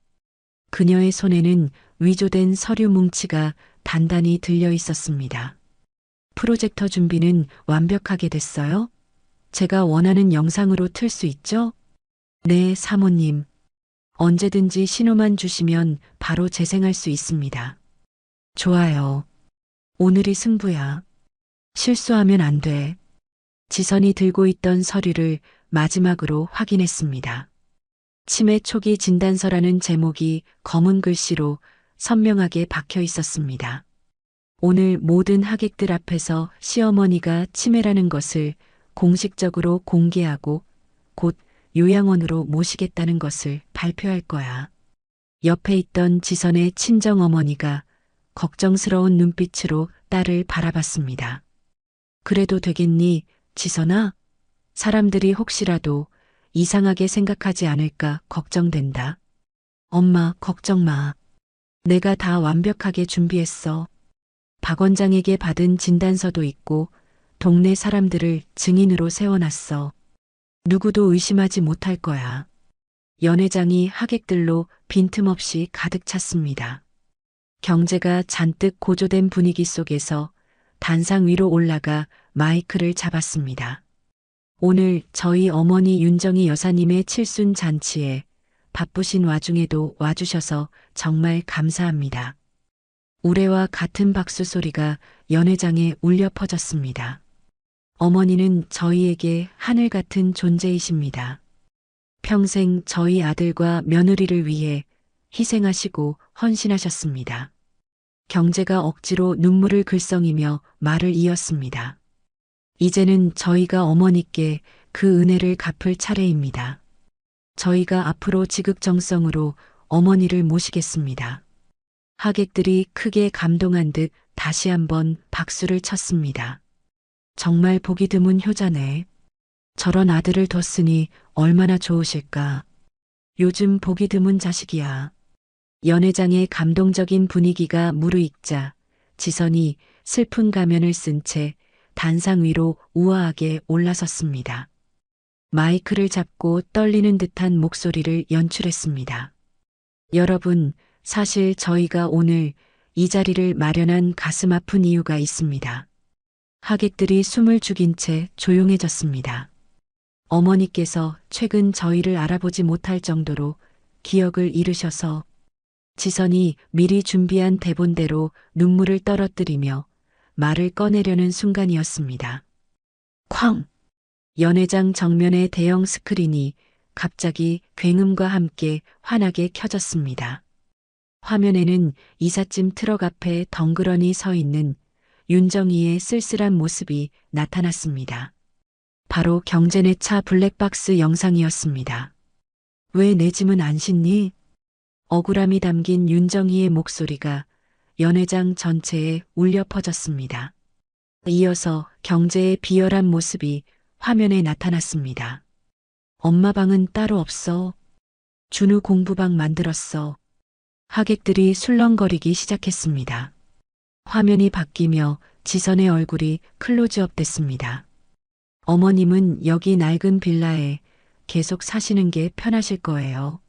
그녀의 손에는 위조된 서류 뭉치가 단단히 들려 있었습니다. 프로젝터 준비는 완벽하게 됐어요? 제가 원하는 영상으로 틀 수 있죠? 네, 사모님. 언제든지 신호만 주시면 바로 재생할 수 있습니다. 좋아요. 오늘이 승부야. 실수하면 안 돼. 지선이 들고 있던 서류를 마지막으로 확인했습니다. 치매 초기 진단서라는 제목이 검은 글씨로 선명하게 박혀 있었습니다. 오늘 모든 하객들 앞에서 시어머니가 치매라는 것을 공식적으로 공개하고 곧 요양원으로 모시겠다는 것을 발표할 거야. 옆에 있던 지선의 친정어머니가 걱정스러운 눈빛으로 딸을 바라봤습니다. 그래도 되겠니, 지선아? 사람들이 혹시라도 이상하게 생각하지 않을까 걱정된다. 엄마, 걱정 마. 내가 다 완벽하게 준비했어. 박 원장에게 받은 진단서도 있고 동네 사람들을 증인으로 세워놨어. 누구도 의심하지 못할 거야. 연회장이 하객들로 빈틈없이 가득 찼습니다. 경제가 잔뜩 고조된 분위기 속에서 단상 위로 올라가 마이크를 잡았습니다. 오늘 저희 어머니 윤정희 여사님의 칠순 잔치에 바쁘신 와중에도 와주셔서 정말 감사합니다. 우레와 같은 박수 소리가 연회장에 울려 퍼졌습니다. 어머니는 저희에게 하늘 같은 존재이십니다. 평생 저희 아들과 며느리를 위해 희생하시고 헌신하셨습니다. 경제가 억지로 눈물을 글썽이며 말을 이었습니다. 이제는 저희가 어머니께 그 은혜를 갚을 차례입니다. 저희가 앞으로 지극정성으로 어머니를 모시겠습니다. 하객들이 크게 감동한 듯 다시 한번 박수를 쳤습니다. 정말 보기 드문 효자네. 저런 아들을 뒀으니 얼마나 좋으실까. 요즘 보기 드문 자식이야. 연회장의 감동적인 분위기가 무르익자 지선이 슬픈 가면을 쓴 채 단상 위로 우아하게 올라섰습니다. 마이크를 잡고 떨리는 듯한 목소리를 연출했습니다. 여러분, 사실 저희가 오늘 이 자리를 마련한 가슴 아픈 이유가 있습니다. 하객들이 숨을 죽인 채 조용해졌습니다. 어머니께서 최근 저희를 알아보지 못할 정도로 기억을 잃으셔서 지선이 미리 준비한 대본대로 눈물을 떨어뜨리며 말을 꺼내려는 순간이었습니다. 쾅! 연회장 정면의 대형 스크린이 갑자기 굉음과 함께 환하게 켜졌습니다. 화면에는 이삿짐 트럭 앞에 덩그러니 서 있는 윤정희의 쓸쓸한 모습이 나타났습니다. 바로 경제내 차 블랙박스 영상이었습니다. 왜 내 짐은 안 싣니? 억울함이 담긴 윤정희의 목소리가 연회장 전체에 울려 퍼졌습니다. 이어서 경제의 비열한 모습이 화면에 나타났습니다. 엄마 방은 따로 없어. 준우 공부방 만들었어. 하객들이 술렁거리기 시작했습니다. 화면이 바뀌며 지선의 얼굴이 클로즈업 됐습니다. 어머님은 여기 낡은 빌라에 계속 사시는 게 편하실 거예요.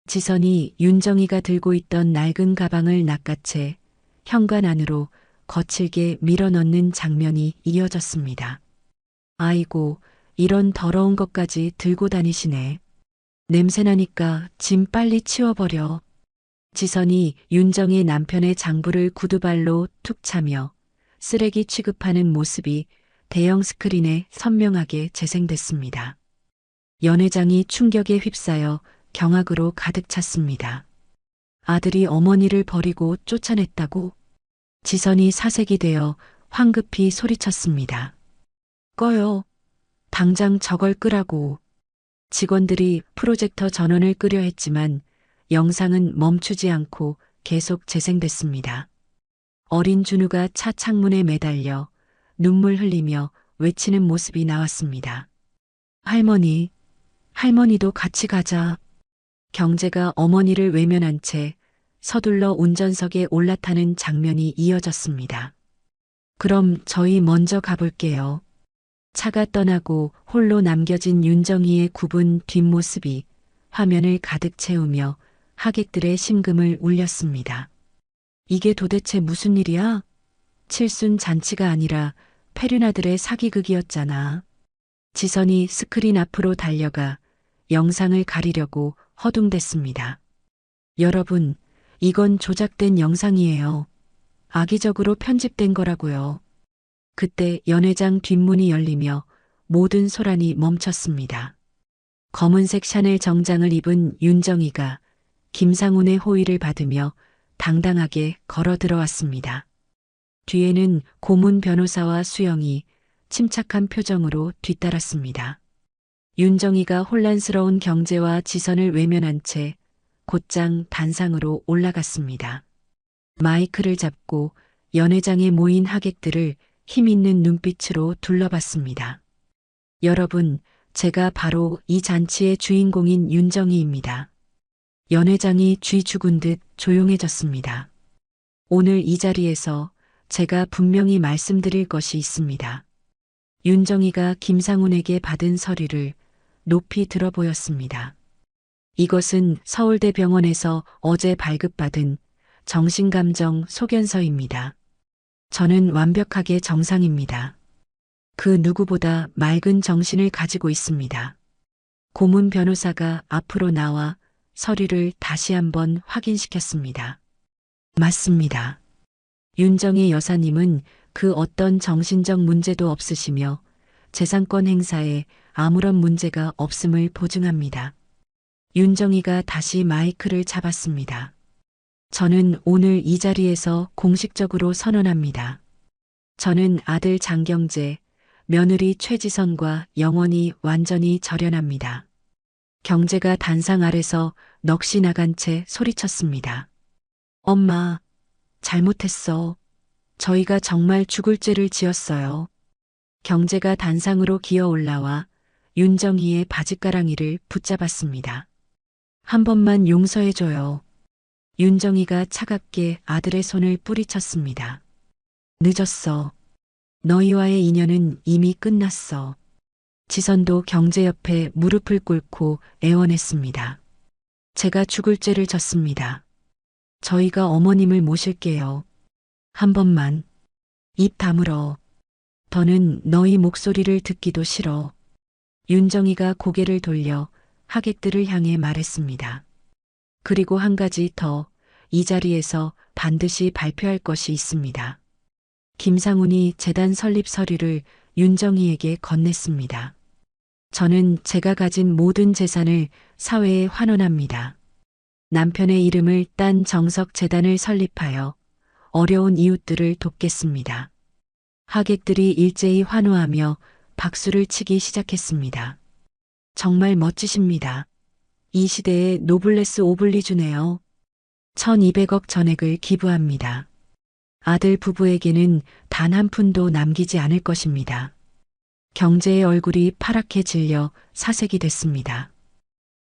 지선이 윤정희가 들고 있던 낡은 가방을 낚아채 현관 안으로 거칠게 밀어넣는 장면이 이어졌습니다. 아이고, 이런 더러운 것까지 들고 다니시네. 냄새나니까 짐 빨리 치워버려. 지선이 윤정의 남편의 장부를 구두발로 툭 차며 쓰레기 취급하는 모습이 대형 스크린에 선명하게 재생됐습니다. 연 회장이 충격에 휩싸여 경악으로 가득 찼습니다. 아들이 어머니를 버리고 쫓아냈다고? 지선이 사색이 되어 황급히 소리쳤습니다. 꺼요. 당장 저걸 끄라고. 직원들이 프로젝터 전원을 끄려 했지만 영상은 멈추지 않고 계속 재생됐습니다. 어린 준우가 차 창문에 매달려 눈물 흘리며 외치는 모습이 나왔습니다. 할머니, 할머니도 같이 가자. 경제가 어머니를 외면한 채 서둘러 운전석에 올라타는 장면이 이어졌습니다. 그럼 저희 먼저 가볼게요. 차가 떠나고 홀로 남겨진 윤정이의 굽은 뒷모습이 화면을 가득 채우며 하객들의 심금을 울렸습니다. 이게 도대체 무슨 일이야? 칠순 잔치가 아니라 페륜아들의 사기극이었잖아. 지선이 스크린 앞으로 달려가 영상을 가리려고 허둥댔습니다. 여러분, 이건 조작된 영상이에요. 악의적으로 편집된 거라고요. 그때 연 회장 뒷문이 열리며 모든 소란이 멈췄습니다. 검은색 샤넬 정장을 입은 윤정이가 김상훈의 호의를 받으며 당당하게 걸어 들어왔습니다. 뒤에는 고문 변호사와 수영이 침착한 표정으로 뒤따랐습니다. 윤정이가 혼란스러운 경제와 지선을 외면한 채 곧장 단상으로 올라갔습니다. 마이크를 잡고 연 회장에 모인 하객들을 힘있는 눈빛으로 둘러봤습니다. 여러분, 제가 바로 이 잔치의 주인공인 윤정이입니다. 연 회장이 쥐 죽은 듯 조용해졌습니다. 오늘 이 자리에서 제가 분명히 말씀드릴 것이 있습니다. 윤정이가 김상훈에게 받은 서류를 높이 들어 보였습니다. 이것은 서울대병원에서 어제 발급받은 정신감정 소견서입니다. 저는 완벽하게 정상입니다. 그 누구보다 맑은 정신을 가지고 있습니다. 고문 변호사가 앞으로 나와 서류를 다시 한번 확인시켰습니다. 맞습니다. 윤정희 여사님은 그 어떤 정신적 문제도 없으시며 재산권 행사에 아무런 문제가 없음을 보증합니다. 윤정희가 다시 마이크를 잡았습니다. 저는 오늘 이 자리에서 공식적으로 선언합니다. 저는 아들 장경재, 며느리 최지선과 영원히 완전히 절연합니다. 경재가 단상 아래서 넋이 나간 채 소리쳤습니다. 엄마, 잘못했어. 저희가 정말 죽을 죄를 지었어요. 경재가 단상으로 기어 올라와 윤정희의 바짓가랑이를 붙잡았습니다. 한 번만 용서해줘요. 윤정희가 차갑게 아들의 손을 뿌리쳤습니다. 늦었어. 너희와의 인연은 이미 끝났어. 지선도 경재 옆에 무릎을 꿇고 애원했습니다. 제가 죽을 죄를 졌습니다. 저희가 어머님을 모실게요. 한 번만. 입 다물어. 더는 너희 목소리를 듣기도 싫어. 윤정희가 고개를 돌려 하객들을 향해 말했습니다. 그리고 한 가지 더, 이 자리에서 반드시 발표할 것이 있습니다. 김상훈이 재단 설립 서류를 윤정희에게 건넸습니다. 저는 제가 가진 모든 재산을 사회에 환원합니다. 남편의 이름을 딴 정석 재단을 설립하여 어려운 이웃들을 돕겠습니다. 하객들이 일제히 환호하며 박수를 치기 시작했습니다. 정말 멋지십니다. 이 시대의 노블레스 오블리주네요. 1200억 전액을 기부합니다. 아들 부부에게는 단 한 푼도 남기지 않을 것입니다. 경제의 얼굴이 파랗게 질려 사색이 됐습니다.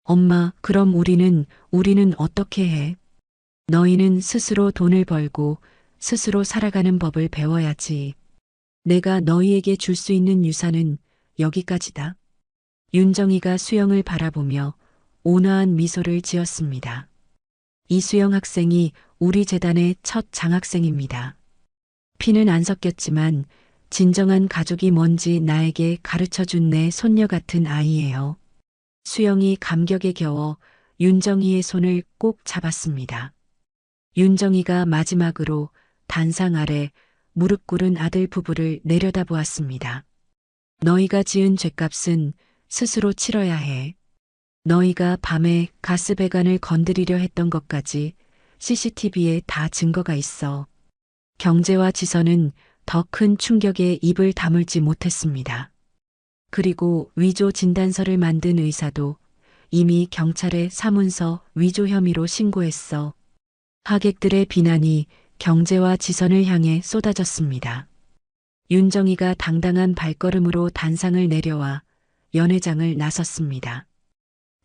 엄마, 그럼 우리는 어떻게 해? 너희는 스스로 돈을 벌고 스스로 살아가는 법을 배워야지. 내가 너희에게 줄 수 있는 유산은 여기까지다. 윤정희가 수영을 바라보며 온화한 미소를 지었습니다. 이수영 학생이 우리 재단의 첫 장학생입니다. 피는 안 섞였지만 진정한 가족이 뭔지 나에게 가르쳐준 내 손녀 같은 아이예요. 수영이 감격에 겨워 윤정이의 손을 꼭 잡았습니다. 윤정이가 마지막으로 단상 아래 무릎 꿇은 아들 부부를 내려다보았습니다. 너희가 지은 죄값은 스스로 치러야 해. 너희가 밤에 가스배관을 건드리려 했던 것까지 CCTV에 다 증거가 있어. 경제와 지선은 더 큰 충격에 입을 다물지 못했습니다. 그리고 위조 진단서를 만든 의사도 이미 경찰에 사문서 위조 혐의로 신고했어. 하객들의 비난이 경제와 지선을 향해 쏟아졌습니다. 윤정이가 당당한 발걸음으로 단상을 내려와 연회장을 나섰습니다.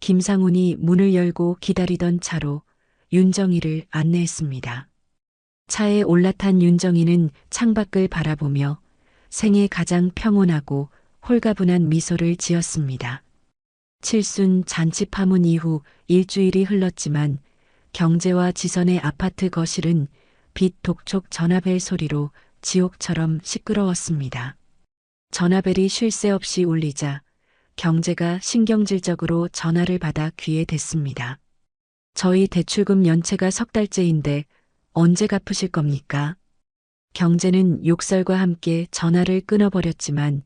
김상훈이 문을 열고 기다리던 차로 윤정이를 안내했습니다. 차에 올라탄 윤정이는 창밖을 바라보며 생애 가장 평온하고 홀가분한 미소를 지었습니다. 칠순 잔치 파문 이후 일주일이 흘렀지만 경제와 지선의 아파트 거실은 빛 독촉 전화벨 소리로 지옥처럼 시끄러웠습니다. 전화벨이 쉴 새 없이 울리자 경제가 신경질적으로 전화를 받아 귀에 댔습니다. 저희 대출금 연체가 석 달째인데 언제 갚으실 겁니까? 경제는 욕설과 함께 전화를 끊어버렸지만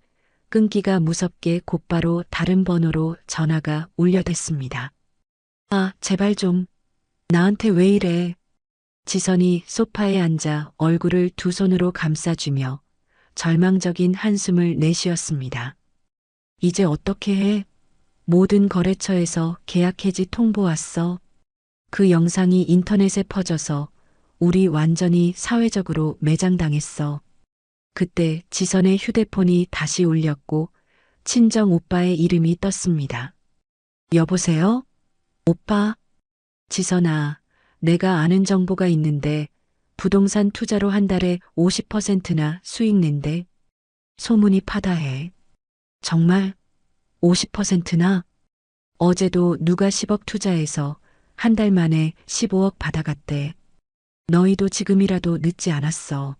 끊기가 무섭게 곧바로 다른 번호로 전화가 울려댔습니다. 아, 제발 좀. 나한테 왜 이래? 지선이 소파에 앉아 얼굴을 두 손으로 감싸주며 절망적인 한숨을 내쉬었습니다. 이제 어떻게 해? 모든 거래처에서 계약 해지 통보 왔어. 그 영상이 인터넷에 퍼져서 우리 완전히 사회적으로 매장당했어. 그때 지선의 휴대폰이 다시 울렸고 친정 오빠의 이름이 떴습니다. 여보세요? 오빠? 지선아, 내가 아는 정보가 있는데 부동산 투자로 한 달에 50%나 수익 낸대. 소문이 파다해. 정말 50%나? 어제도 누가 10억 투자해서 한 달 만에 15억 받아갔대. 너희도 지금이라도 늦지 않았어.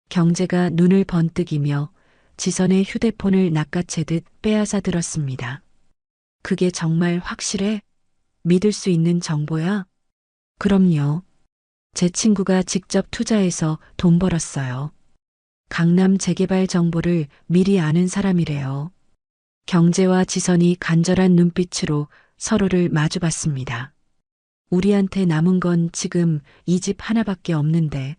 경제가 눈을 번뜩이며 지선의 휴대폰을 낚아채듯 빼앗아 들었습니다. 그게 정말 확실해? 믿을 수 있는 정보야? 그럼요. 제 친구가 직접 투자해서 돈 벌었어요. 강남 재개발 정보를 미리 아는 사람이래요. 경제와 지선이 간절한 눈빛으로 서로를 마주봤습니다. 우리한테 남은 건 지금 이 집 하나밖에 없는데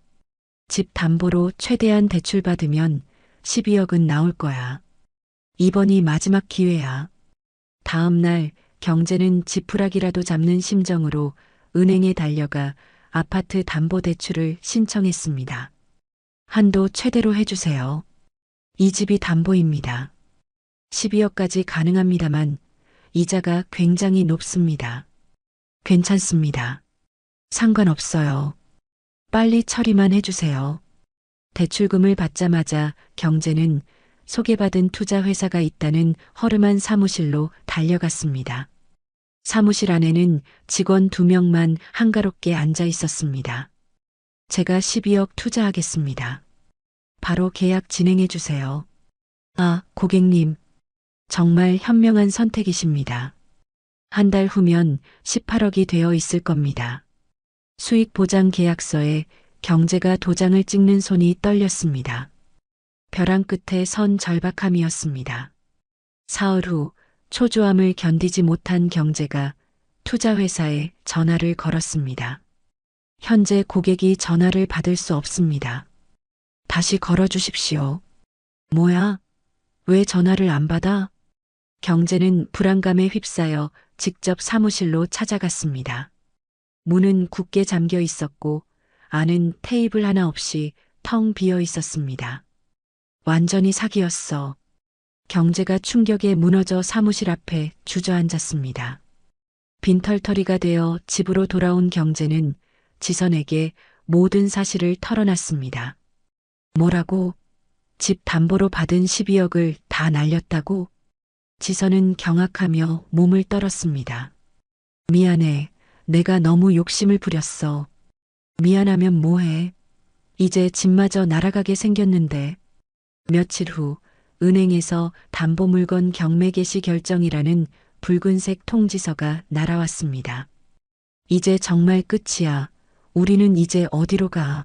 집 담보로 최대한 대출 받으면 12억은 나올 거야. 이번이 마지막 기회야. 다음 날 경제는 지푸라기라도 잡는 심정으로 은행에 달려가 아파트 담보대출을 신청했습니다. 한도 최대로 해주세요. 이 집이 담보입니다. 12억까지 가능합니다만 이자가 굉장히 높습니다. 괜찮습니다. 상관없어요. 빨리 처리만 해주세요. 대출금을 받자마자 경제는 소개받은 투자회사가 있다는 허름한 사무실로 달려갔습니다. 사무실 안에는 직원 2명만 한가롭게 앉아 있었습니다. 제가 12억 투자하겠습니다. 바로 계약 진행해 주세요. 아, 고객님. 정말 현명한 선택이십니다. 한 달 후면 18억이 되어 있을 겁니다. 수익 보장 계약서에 경제가 도장을 찍는 손이 떨렸습니다. 벼랑 끝에 선 절박함이었습니다. 사흘 후 초조함을 견디지 못한 경제가 투자회사에 전화를 걸었습니다. 현재 고객이 전화를 받을 수 없습니다. 다시 걸어주십시오. 뭐야? 왜 전화를 안 받아? 경제는 불안감에 휩싸여 직접 사무실로 찾아갔습니다. 문은 굳게 잠겨 있었고 안은 테이블 하나 없이 텅 비어 있었습니다. 완전히 사기였어. 경제가 충격에 무너져 사무실 앞에 주저앉았습니다. 빈털터리가 되어 집으로 돌아온 경제는 지선에게 모든 사실을 털어놨습니다. 뭐라고? 집 담보로 받은 12억을 다 날렸다고? 지선은 경악하며 몸을 떨었습니다. 미안해. 내가 너무 욕심을 부렸어. 미안하면 뭐해? 이제 집마저 날아가게 생겼는데. 며칠 후 은행에서 담보물건 경매 개시 결정이라는 붉은색 통지서가 날아왔습니다. 이제 정말 끝이야. 우리는 이제 어디로 가?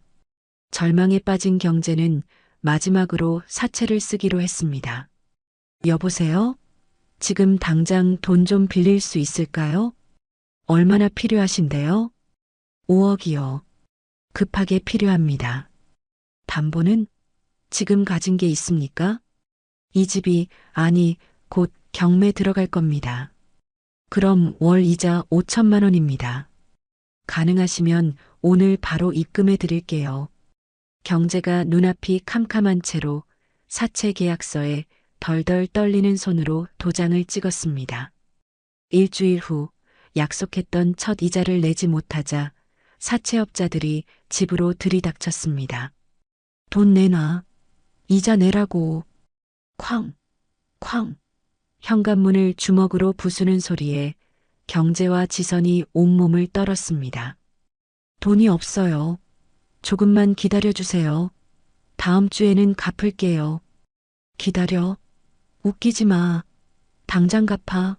절망에 빠진 경제는 마지막으로 사채를 쓰기로 했습니다. 여보세요? 지금 당장 돈 좀 빌릴 수 있을까요? 얼마나 필요하신데요? 5억이요. 급하게 필요합니다. 담보는 지금 가진 게 있습니까? 이 집이, 아니, 곧 경매 들어갈 겁니다. 그럼 월 이자 5천만 원입니다. 가능하시면 오늘 바로 입금해 드릴게요. 경제가 눈앞이 캄캄한 채로 사채 계약서에 덜덜 떨리는 손으로 도장을 찍었습니다. 일주일 후 약속했던 첫 이자를 내지 못하자 사채업자들이 집으로 들이닥쳤습니다. 돈 내놔. 이자 내라고. 쾅, 쾅. 현관문을 주먹으로 부수는 소리에 경제와 지선이 온몸을 떨었습니다. 돈이 없어요. 조금만 기다려주세요. 다음 주에는 갚을게요. 기다려. 웃기지 마. 당장 갚아.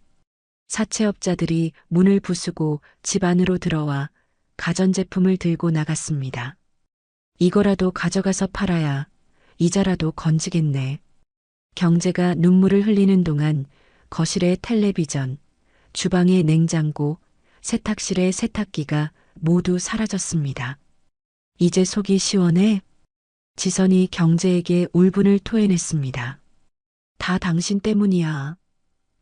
사채업자들이 문을 부수고 집 안으로 들어와 가전제품을 들고 나갔습니다. 이거라도 가져가서 팔아야 이자라도 건지겠네. 경제가 눈물을 흘리는 동안 거실의 텔레비전, 주방의 냉장고, 세탁실의 세탁기가 모두 사라졌습니다. 이제 속이 시원해? 지선이 경제에게 울분을 토해냈습니다. 다 당신 때문이야.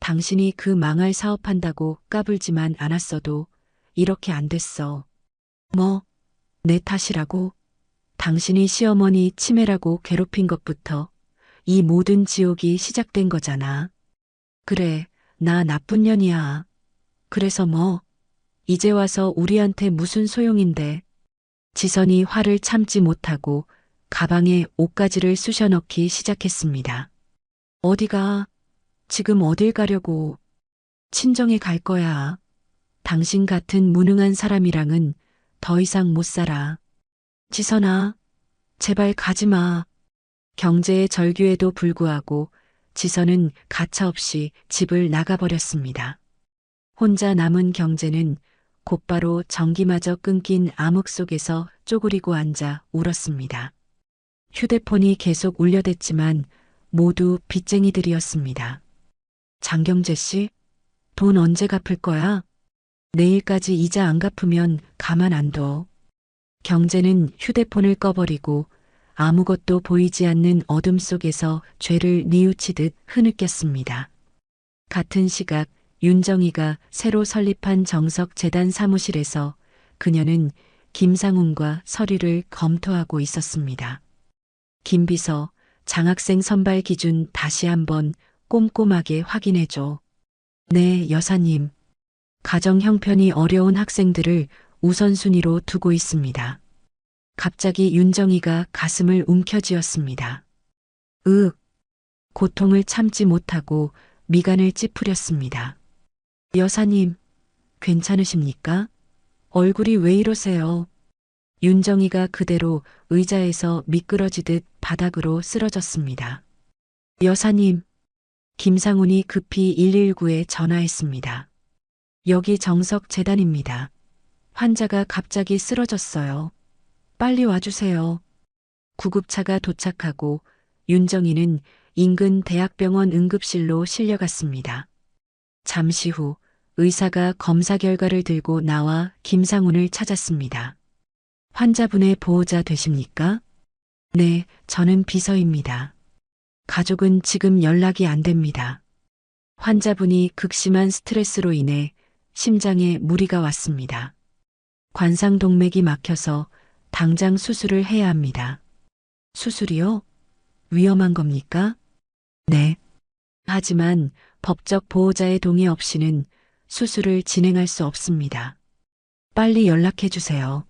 당신이 그 망할 사업한다고 까불지만 않았어도 이렇게 안 됐어. 뭐, 내 탓이라고? 당신이 시어머니 치매라고 괴롭힌 것부터 이 모든 지옥이 시작된 거잖아. 그래, 나 나쁜 년이야. 그래서 뭐, 이제 와서 우리한테 무슨 소용인데. 지선이 화를 참지 못하고 가방에 옷가지를 쑤셔 넣기 시작했습니다. 어디가? 지금 어딜 가려고? 친정에 갈 거야. 당신 같은 무능한 사람이랑은 더 이상 못 살아. 지선아, 제발 가지 마. 경제의 절규에도 불구하고 지선은 가차없이 집을 나가버렸습니다. 혼자 남은 경제는 곧바로 전기마저 끊긴 암흑 속에서 쪼그리고 앉아 울었습니다. 휴대폰이 계속 울려댔지만 모두 빚쟁이들이었습니다. 장경재 씨, 돈 언제 갚을 거야? 내일까지 이자 안 갚으면 가만 안 둬. 경제는 휴대폰을 꺼버리고 아무것도 보이지 않는 어둠 속에서 죄를 뉘우치듯 흐느꼈습니다. 같은 시각 윤정이가 새로 설립한 정석재단 사무실에서 그녀는 김상훈과 서류를 검토하고 있었습니다. 김 비서, 장학생 선발 기준 다시 한번 꼼꼼하게 확인해줘. 네, 여사님. 가정 형편이 어려운 학생들을 우선순위로 두고 있습니다. 갑자기 윤정이가 가슴을 움켜쥐었습니다. 고통을 참지 못하고 미간을 찌푸렸습니다. 여사님, 괜찮으십니까? 얼굴이 왜 이러세요? 윤정이가 그대로 의자에서 미끄러지듯 바닥으로 쓰러졌습니다. 여사님, 김상훈이 급히 119에 전화했습니다. 여기 정석재단입니다. 환자가 갑자기 쓰러졌어요. 빨리 와주세요. 구급차가 도착하고 윤정이는 인근 대학병원 응급실로 실려갔습니다. 잠시 후 의사가 검사 결과를 들고 나와 김상훈을 찾았습니다. 환자분의 보호자 되십니까? 네, 저는 비서입니다. 가족은 지금 연락이 안 됩니다. 환자분이 극심한 스트레스로 인해 심장에 무리가 왔습니다. 관상동맥이 막혀서 당장 수술을 해야 합니다. 수술이요? 위험한 겁니까? 네. 하지만 법적 보호자의 동의 없이는 수술을 진행할 수 없습니다. 빨리 연락해 주세요.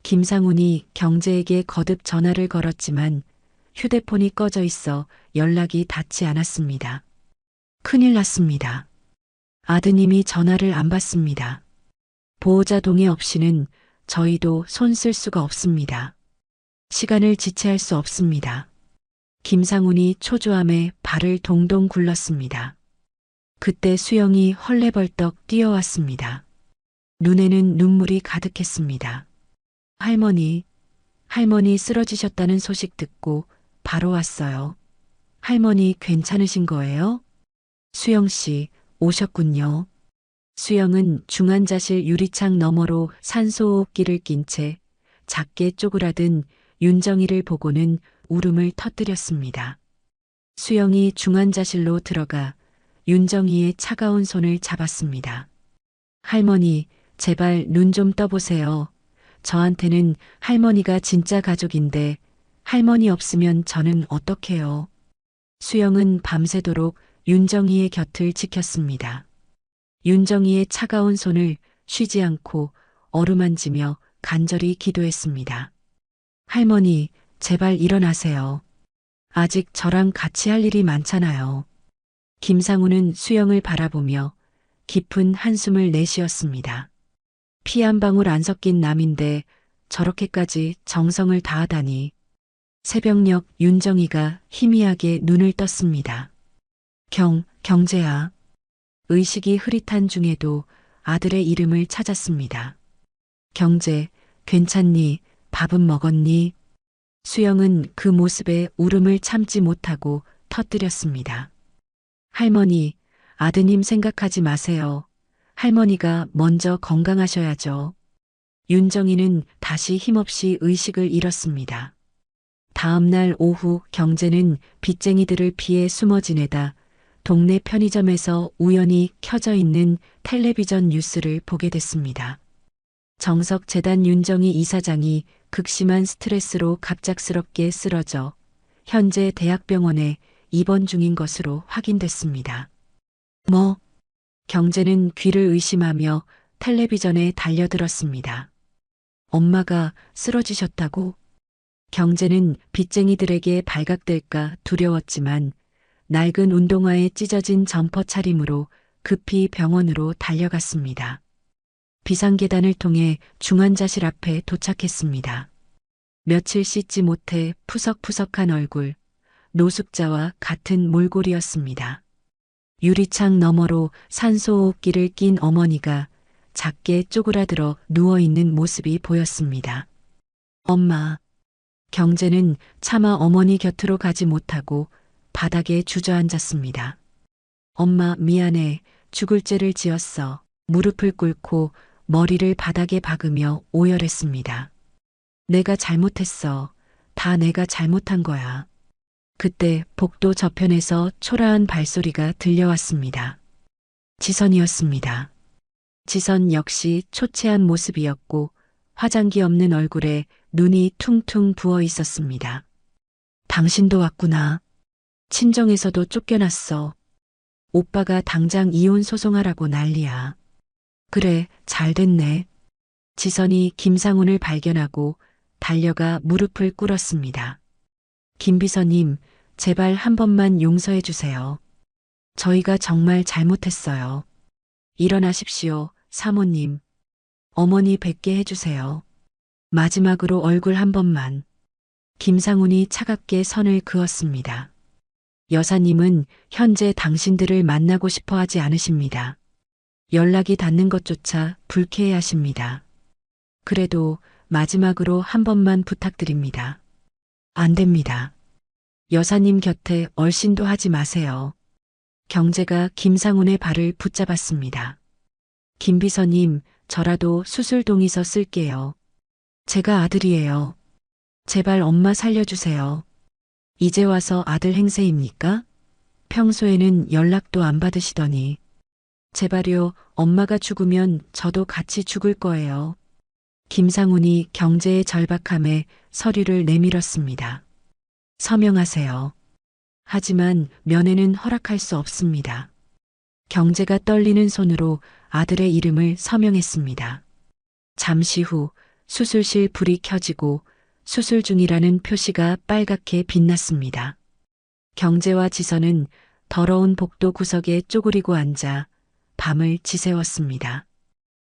김상훈이 경제에게 거듭 전화를 걸었지만 휴대폰이 꺼져 있어 연락이 닿지 않았습니다. 큰일 났습니다. 아드님이 전화를 안 받습니다. 보호자 동의 없이는 저희도 손 쓸 수가 없습니다. 시간을 지체할 수 없습니다. 김상훈이 초조함에 발을 동동 굴렀습니다. 그때 수영이 헐레벌떡 뛰어왔습니다. 눈에는 눈물이 가득했습니다. 할머니, 할머니 쓰러지셨다는 소식 듣고 바로 왔어요. 할머니 괜찮으신 거예요? 수영 씨, 오셨군요. 수영은 중환자실 유리창 너머로 산소호흡기를 낀 채 작게 쪼그라든 윤정이를 보고는 울음을 터뜨렸습니다. 수영이 중환자실로 들어가 윤정이의 차가운 손을 잡았습니다. 할머니, 제발 눈 좀 떠보세요. 저한테는 할머니가 진짜 가족인데 할머니 없으면 저는 어떡해요. 수영은 밤새도록 윤정이의 곁을 지켰습니다. 윤정이의 차가운 손을 쉬지 않고 어루만지며 간절히 기도했습니다. 할머니, 제발 일어나세요. 아직 저랑 같이 할 일이 많잖아요. 김상우는 수영을 바라보며 깊은 한숨을 내쉬었습니다. 피 한 방울 안 섞인 남인데 저렇게까지 정성을 다하다니. 새벽녘 윤정이가 희미하게 눈을 떴습니다. 경재야. 의식이 흐릿한 중에도 아들의 이름을 찾았습니다. 경재, 괜찮니? 밥은 먹었니? 수영은 그 모습에 울음을 참지 못하고 터뜨렸습니다. 할머니, 아드님 생각하지 마세요. 할머니가 먼저 건강하셔야죠. 윤정이는 다시 힘없이 의식을 잃었습니다. 다음 날 오후 경재는 빚쟁이들을 피해 숨어 지내다 동네 편의점에서 우연히 켜져 있는 텔레비전 뉴스를 보게 됐습니다. 정석재단 윤정이 이사장이 극심한 스트레스로 갑작스럽게 쓰러져 현재 대학병원에 입원 중인 것으로 확인됐습니다. 경재는 귀를 의심하며 텔레비전에 달려들었습니다. 엄마가 쓰러지셨다고? 경재는 빚쟁이들에게 발각될까 두려웠지만 낡은 운동화에 찢어진 점퍼 차림으로 급히 병원으로 달려갔습니다. 비상계단을 통해 중환자실 앞에 도착했습니다. 며칠 씻지 못해 푸석푸석한 얼굴, 노숙자와 같은 몰골이었습니다. 유리창 너머로 산소호흡기를 낀 어머니가 작게 쪼그라들어 누워있는 모습이 보였습니다. 엄마. 경재는 차마 어머니 곁으로 가지 못하고 바닥에 주저앉았습니다. 엄마 미안해. 죽을 죄를 지었어. 무릎을 꿇고 머리를 바닥에 박으며 오열했습니다. 내가 잘못했어. 다 내가 잘못한 거야. 그때 복도 저편에서 초라한 발소리가 들려왔습니다. 지선이었습니다. 지선 역시 초췌한 모습이었고 화장기 없는 얼굴에 눈이 퉁퉁 부어 있었습니다. 당신도 왔구나. 친정에서도 쫓겨났어. 오빠가 당장 이혼 소송하라고 난리야. 그래, 잘 됐네. 지선이 김상훈을 발견하고 달려가 무릎을 꿇었습니다. 김비서님, 제발 한 번만 용서해 주세요. 저희가 정말 잘못했어요. 일어나십시오, 사모님. 어머니 뵙게 해주세요. 마지막으로 얼굴 한 번만. 김상훈이 차갑게 선을 그었습니다. 여사님은 현재 당신들을 만나고 싶어 하지 않으십니다. 연락이 닿는 것조차 불쾌해하십니다. 그래도 마지막으로 한 번만 부탁드립니다. 안 됩니다. 여사님 곁에 얼씬도 하지 마세요. 경재가 김상훈의 발을 붙잡았습니다. 김비서님, 저라도 수술 동의서 쓸게요. 제가 아들이에요. 제발 엄마 살려주세요. 이제 와서 아들 행세입니까? 평소에는 연락도 안 받으시더니. 제발요, 엄마가 죽으면 저도 같이 죽을 거예요. 김상훈이 경재의 절박함에 서류를 내밀었습니다. 서명하세요. 하지만 면회는 허락할 수 없습니다. 경재가 떨리는 손으로 아들의 이름을 서명했습니다. 잠시 후 수술실 불이 켜지고 수술 중이라는 표시가 빨갛게 빛났습니다. 경재와 지선은 더러운 복도 구석에 쪼그리고 앉아 밤을 지새웠습니다.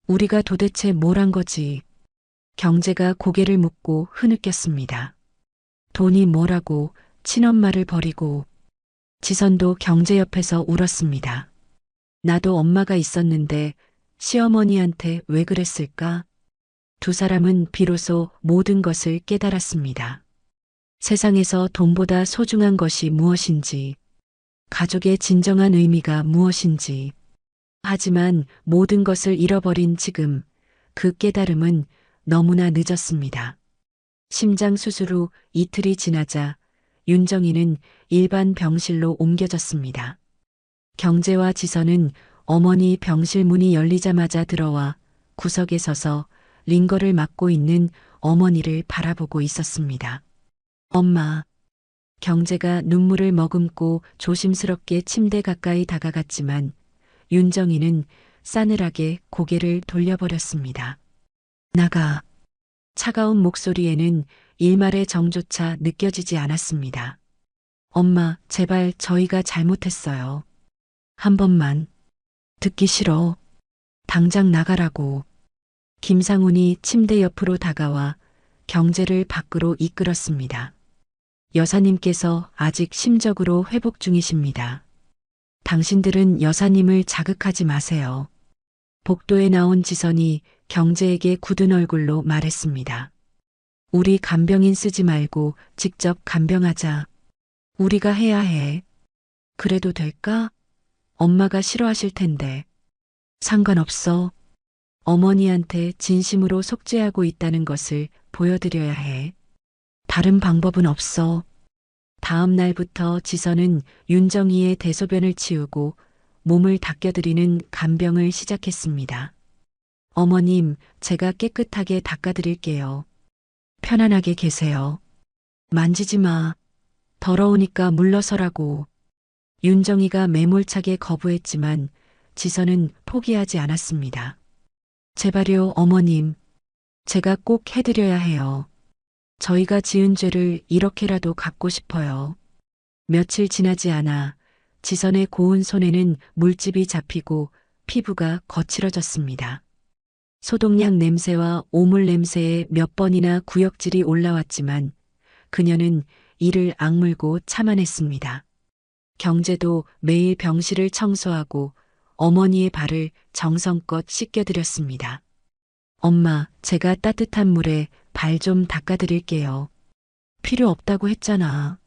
우리가 도대체 뭘 한 거지? 경재가 고개를 묶고 흐느꼈습니다. 돈이 뭐라고 친엄마를 버리고. 지선도 경제 옆에서 울었습니다. 나도 엄마가 있었는데 시어머니한테 왜 그랬을까? 두 사람은 비로소 모든 것을 깨달았습니다. 세상에서 돈보다 소중한 것이 무엇인지, 가족의 진정한 의미가 무엇인지. 하지만 모든 것을 잃어버린 지금 그 깨달음은 너무나 늦었습니다. 심장 수술 후 이틀이 지나자 윤정이는 일반 병실로 옮겨졌습니다. 경제와 지선은 어머니 병실 문이 열리자마자 들어와 구석에 서서 링거를 맞고 있는 어머니를 바라보고 있었습니다. 엄마. 경제가 눈물을 머금고 조심스럽게 침대 가까이 다가갔지만 윤정이는 싸늘하게 고개를 돌려버렸습니다. 나가. 차가운 목소리에는 일말의 정조차 느껴지지 않았습니다. 엄마, 제발 저희가 잘못했어요. 한 번만. 듣기 싫어. 당장 나가라고. 김상훈이 침대 옆으로 다가와 경제를 밖으로 이끌었습니다. 여사님께서 아직 심적으로 회복 중이십니다. 당신들은 여사님을 자극하지 마세요. 복도에 나온 지선이 경제에게 굳은 얼굴로 말했습니다. 우리 간병인 쓰지 말고 직접 간병하자. 우리가 해야 해. 그래도 될까? 엄마가 싫어하실 텐데. 상관없어. 어머니한테 진심으로 속죄하고 있다는 것을 보여드려야 해. 다른 방법은 없어. 다음 날부터 지선은 윤정이의 대소변을 치우고 몸을 닦여드리는 간병을 시작했습니다. 어머님, 제가 깨끗하게 닦아드릴게요. 편안하게 계세요. 만지지 마. 더러우니까 물러서라고. 윤정이가 매몰차게 거부했지만 지선은 포기하지 않았습니다. 제발요, 어머님. 제가 꼭 해드려야 해요. 저희가 지은 죄를 이렇게라도 갚고 싶어요. 며칠 지나지 않아 지선의 고운 손에는 물집이 잡히고 피부가 거칠어졌습니다. 소독약 냄새와 오물 냄새에 몇 번이나 구역질이 올라왔지만 그녀는 이를 악물고 참아냈습니다. 경제도 매일 병실을 청소하고 어머니의 발을 정성껏 씻겨드렸습니다. 엄마, 제가 따뜻한 물에 발 좀 닦아드릴게요. 필요 없다고 했잖아.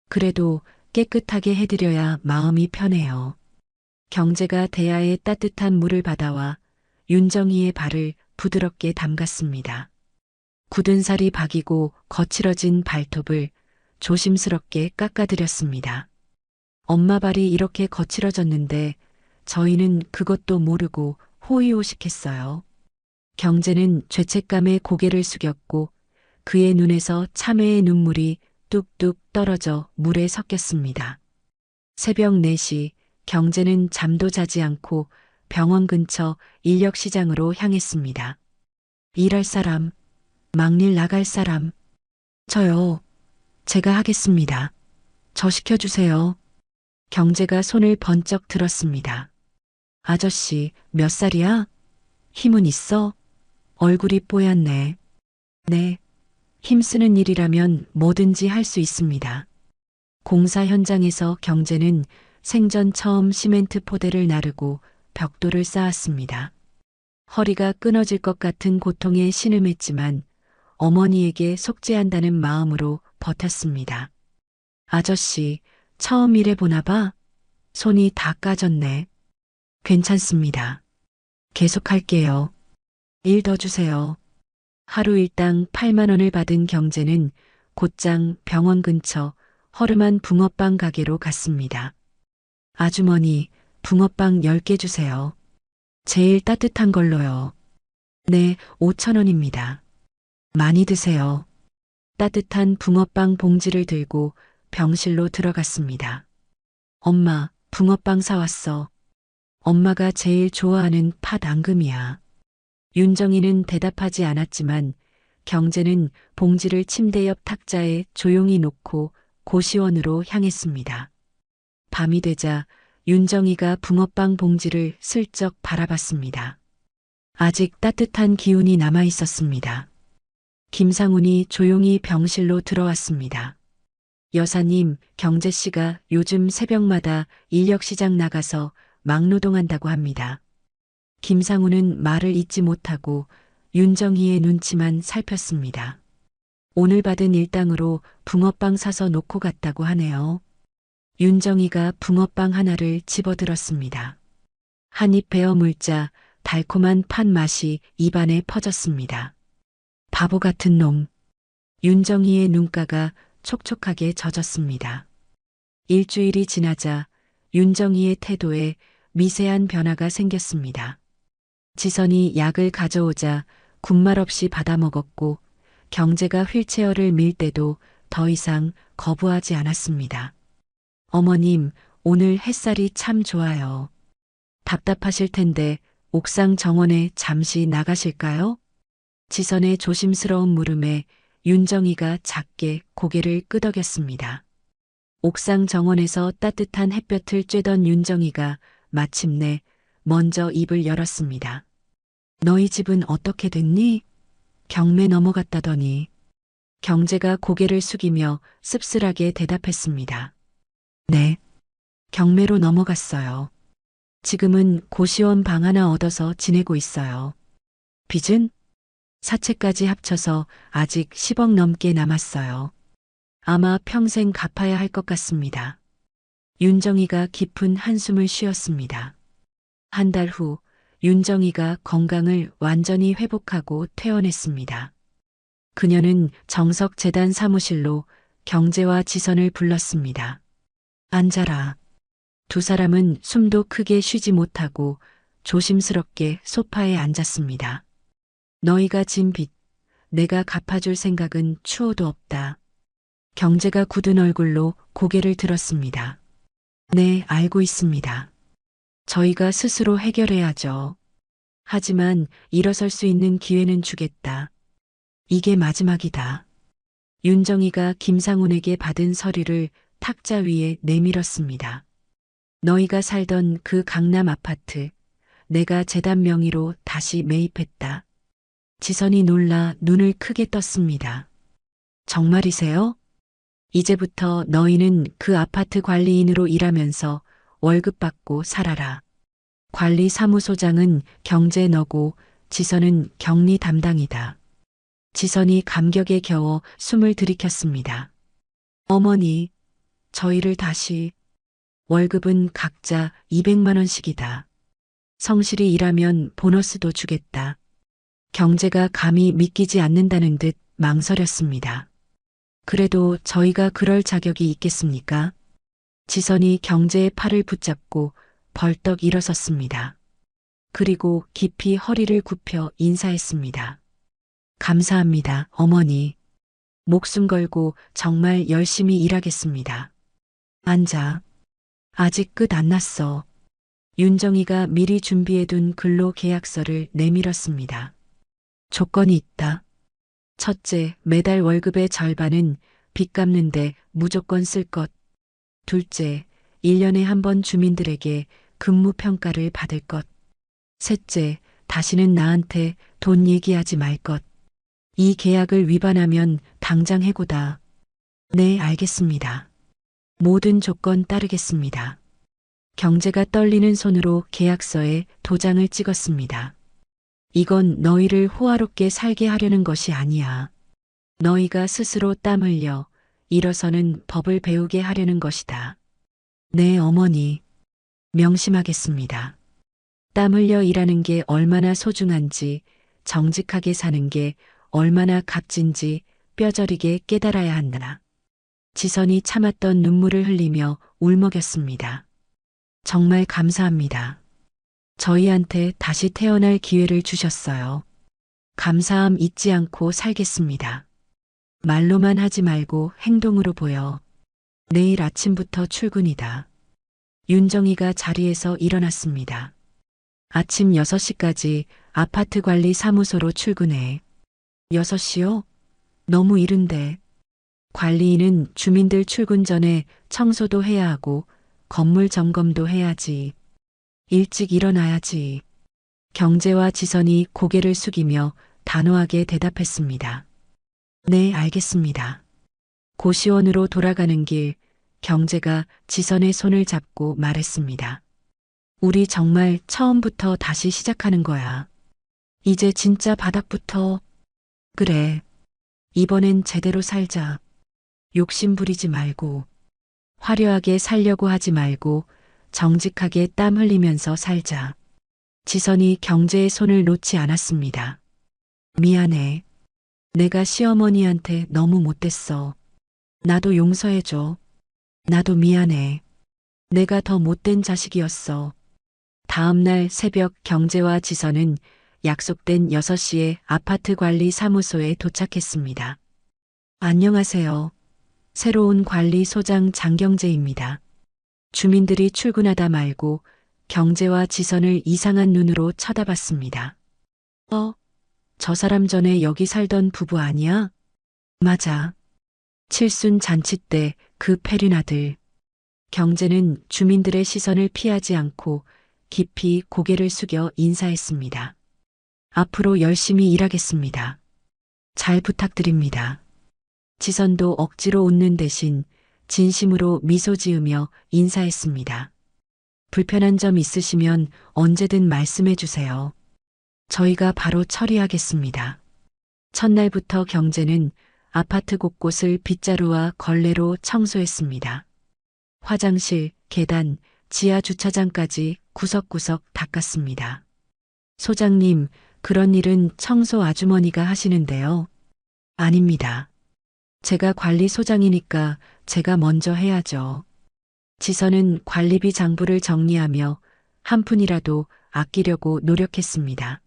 그래도 깨끗하게 해드려야 마음이 편해요. 경제가 대야에 따뜻한 물을 받아와 윤정이의 발을 부드럽게 담갔습니다. 굳은 살이 박이고 거칠어진 발톱을 조심스럽게 깎아드렸습니다. 엄마 발이 이렇게 거칠어졌는데 저희는 그것도 모르고 호의호식했어요. 경제는 죄책감에 고개를 숙였고 그의 눈에서 참회의 눈물이 뚝뚝 떨어져 물에 섞였습니다. 새벽 4시 경제는 잠도 자지 않고 병원 근처 인력시장으로 향했습니다. 일할 사람, 막일 나갈 사람. 저요. 제가 하겠습니다. 저 시켜주세요. 경제가 손을 번쩍 들었습니다. 아저씨, 몇 살이야? 힘은 있어? 얼굴이 뽀얗네. 네. 힘쓰는 일이라면 뭐든지 할 수 있습니다. 공사 현장에서 경제는 생전 처음 시멘트 포대를 나르고 벽돌을 쌓았습니다. 허리가 끊어질 것 같은 고통에 신음했지만 어머니에게 속죄한다는 마음으로 버텼습니다. 아저씨, 처음 일해보나 봐? 손이 다 까졌네. 괜찮습니다. 계속할게요. 일 더 주세요. 하루 일당 8만 원을 받은 경제는 곧장 병원 근처 허름한 붕어빵 가게로 갔습니다. 아주머니, 붕어빵 10개 주세요. 제일 따뜻한 걸로요. 네, 5천 원입니다. 많이 드세요. 따뜻한 붕어빵 봉지를 들고 병실로 들어갔습니다. 엄마, 붕어빵 사왔어. 엄마가 제일 좋아하는 팥 앙금이야. 윤정이는 대답하지 않았지만 경제는 봉지를 침대 옆 탁자에 조용히 놓고 고시원으로 향했습니다. 밤이 되자 윤정이가 붕어빵 봉지를 슬쩍 바라봤습니다. 아직 따뜻한 기운이 남아 있었습니다. 김상훈이 조용히 병실로 들어왔습니다. 여사님, 경재 씨가 요즘 새벽마다 인력시장 나가서 막노동한다고 합니다. 김상훈은 말을 잇지 못하고 윤정희의 눈치만 살폈습니다. 오늘 받은 일당으로 붕어빵 사서 놓고 갔다고 하네요. 윤정희가 붕어빵 하나를 집어들었습니다. 한 입 베어 물자 달콤한 팥 맛이 입안에 퍼졌습니다. 바보 같은 놈. 윤정희의 눈가가 촉촉하게 젖었습니다. 일주일이 지나자 윤정희의 태도에 미세한 변화가 생겼습니다. 지선이 약을 가져오자 군말 없이 받아먹었고 경재가 휠체어를 밀 때도 더 이상 거부하지 않았습니다. 어머님, 오늘 햇살이 참 좋아요. 답답하실 텐데 옥상 정원에 잠시 나가실까요? 지선의 조심스러운 물음에 윤정희가 작게 고개를 끄덕였습니다. 옥상 정원에서 따뜻한 햇볕을 쬐던 윤정희가 마침내 먼저 입을 열었습니다. 너희 집은 어떻게 됐니? 경매 넘어갔다더니. 경재가 고개를 숙이며 씁쓸하게 대답했습니다. 네. 경매로 넘어갔어요. 지금은 고시원 방 하나 얻어서 지내고 있어요. 빚은? 사채까지 합쳐서 아직 10억 넘게 남았어요. 아마 평생 갚아야 할 것 같습니다. 윤정희가 깊은 한숨을 쉬었습니다. 한 달 후 윤정희가 건강을 완전히 회복하고 퇴원했습니다. 그녀는 정석재단 사무실로 경재와 지선을 불렀습니다. 앉아라. 두 사람은 숨도 크게 쉬지 못하고 조심스럽게 소파에 앉았습니다. 너희가 진 빚, 내가 갚아줄 생각은 추호도 없다. 경재가 굳은 얼굴로 고개를 들었습니다. 네, 알고 있습니다. 저희가 스스로 해결해야죠. 하지만 일어설 수 있는 기회는 주겠다. 이게 마지막이다. 윤정희가 김상훈에게 받은 서류를 탁자 위에 내밀었습니다. 너희가 살던 그 강남 아파트, 내가 재단 명의로 다시 매입했다. 지선이 놀라 눈을 크게 떴습니다. 정말이세요? 이제부터 너희는 그 아파트 관리인으로 일하면서 월급 받고 살아라. 관리사무소장은 경재 너고 지선은 격리 담당이다. 지선이 감격에 겨워 숨을 들이켰습니다. 어머니, 저희를 다시. 월급은 각자 200만 원씩이다. 성실히 일하면 보너스도 주겠다. 경재가 감히 믿기지 않는다는 듯 망설였습니다. 그래도 저희가 그럴 자격이 있겠습니까? 지선이 경재의 팔을 붙잡고 벌떡 일어섰습니다. 그리고 깊이 허리를 굽혀 인사했습니다. 감사합니다, 어머니. 목숨 걸고 정말 열심히 일하겠습니다. 앉아. 아직 끝 안 났어. 윤정희가 미리 준비해둔 근로계약서를 내밀었습니다. 조건이 있다. 첫째, 매달 월급의 절반은 빚 갚는데 무조건 쓸 것. 둘째, 1년에 한 번 주민들에게 근무평가를 받을 것. 셋째, 다시는 나한테 돈 얘기하지 말 것. 이 계약을 위반하면 당장 해고다. 네, 알겠습니다. 모든 조건 따르겠습니다. 경재가 떨리는 손으로 계약서에 도장을 찍었습니다. 이건 너희를 호화롭게 살게 하려는 것이 아니야. 너희가 스스로 땀 흘려 일어서는 법을 배우게 하려는 것이다. 네, 어머니. 명심하겠습니다. 땀 흘려 일하는 게 얼마나 소중한지, 정직하게 사는 게 얼마나 값진지 뼈저리게 깨달아야 한다. 지선이 참았던 눈물을 흘리며 울먹였습니다. 정말 감사합니다. 저희한테 다시 태어날 기회를 주셨어요. 감사함 잊지 않고 살겠습니다. 말로만 하지 말고 행동으로 보여. 내일 아침부터 출근이다. 윤정희가 자리에서 일어났습니다. 아침 6시까지 아파트 관리 사무소로 출근해. 6시요? 너무 이른데. 관리인은 주민들 출근 전에 청소도 해야 하고 건물 점검도 해야지. 일찍 일어나야지. 경재와 지선이 고개를 숙이며 단호하게 대답했습니다. 네, 알겠습니다. 고시원으로 돌아가는 길, 경제가 지선의 손을 잡고 말했습니다. 우리 정말 처음부터 다시 시작하는 거야. 이제 진짜 바닥부터. 그래. 이번엔 제대로 살자. 욕심 부리지 말고, 화려하게 살려고 하지 말고, 정직하게 땀 흘리면서 살자. 지선이 경제의 손을 놓지 않았습니다. 미안해. 내가 시어머니한테 너무 못됐어. 나도 용서해줘. 나도 미안해. 내가 더 못된 자식이었어. 다음 날 새벽 경제와 지선은 약속된 6시에 아파트 관리 사무소에 도착했습니다. 안녕하세요. 새로운 관리소장 장경재입니다. 주민들이 출근하다 말고 경제와 지선을 이상한 눈으로 쳐다봤습니다. 저 사람 전에 여기 살던 부부 아니야? 맞아. 칠순 잔치 때 그 패륜 아들. 경제는 주민들의 시선을 피하지 않고 깊이 고개를 숙여 인사했습니다. 앞으로 열심히 일하겠습니다. 잘 부탁드립니다. 지선도 억지로 웃는 대신 진심으로 미소 지으며 인사했습니다. 불편한 점 있으시면 언제든 말씀해 주세요. 저희가 바로 처리하겠습니다. 첫날부터 경제는 아파트 곳곳을 빗자루와 걸레로 청소했습니다. 화장실, 계단, 지하 주차장까지 구석구석 닦았습니다. 소장님, 그런 일은 청소 아주머니가 하시는데요. 아닙니다. 제가 관리소장이니까 제가 먼저 해야죠. 지선은 관리비 장부를 정리하며 한 푼이라도 아끼려고 노력했습니다.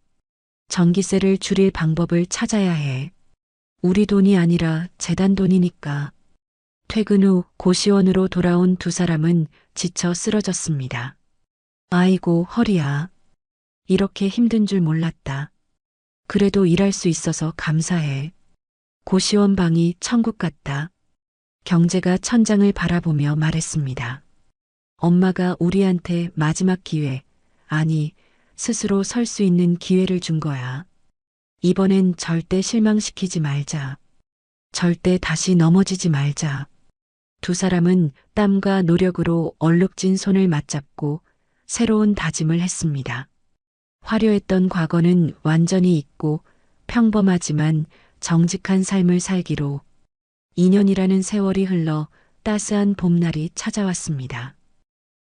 전기세를 줄일 방법을 찾아야 해. 우리 돈이 아니라 재단 돈이니까. 퇴근 후 고시원으로 돌아온 두 사람은 지쳐 쓰러졌습니다. 아이고, 허리야. 이렇게 힘든 줄 몰랐다. 그래도 일할 수 있어서 감사해. 고시원 방이 천국 같다. 경제가 천장을 바라보며 말했습니다. 엄마가 우리한테 마지막 기회, 아니, 스스로 설 수 있는 기회를 준 거야. 이번엔 절대 실망시키지 말자. 절대 다시 넘어지지 말자. 두 사람은 땀과 노력으로 얼룩진 손을 맞잡고 새로운 다짐을 했습니다. 화려했던 과거는 완전히 잊고 평범하지만 정직한 삶을 살기로. 2년이라는 세월이 흘러 따스한 봄날이 찾아왔습니다.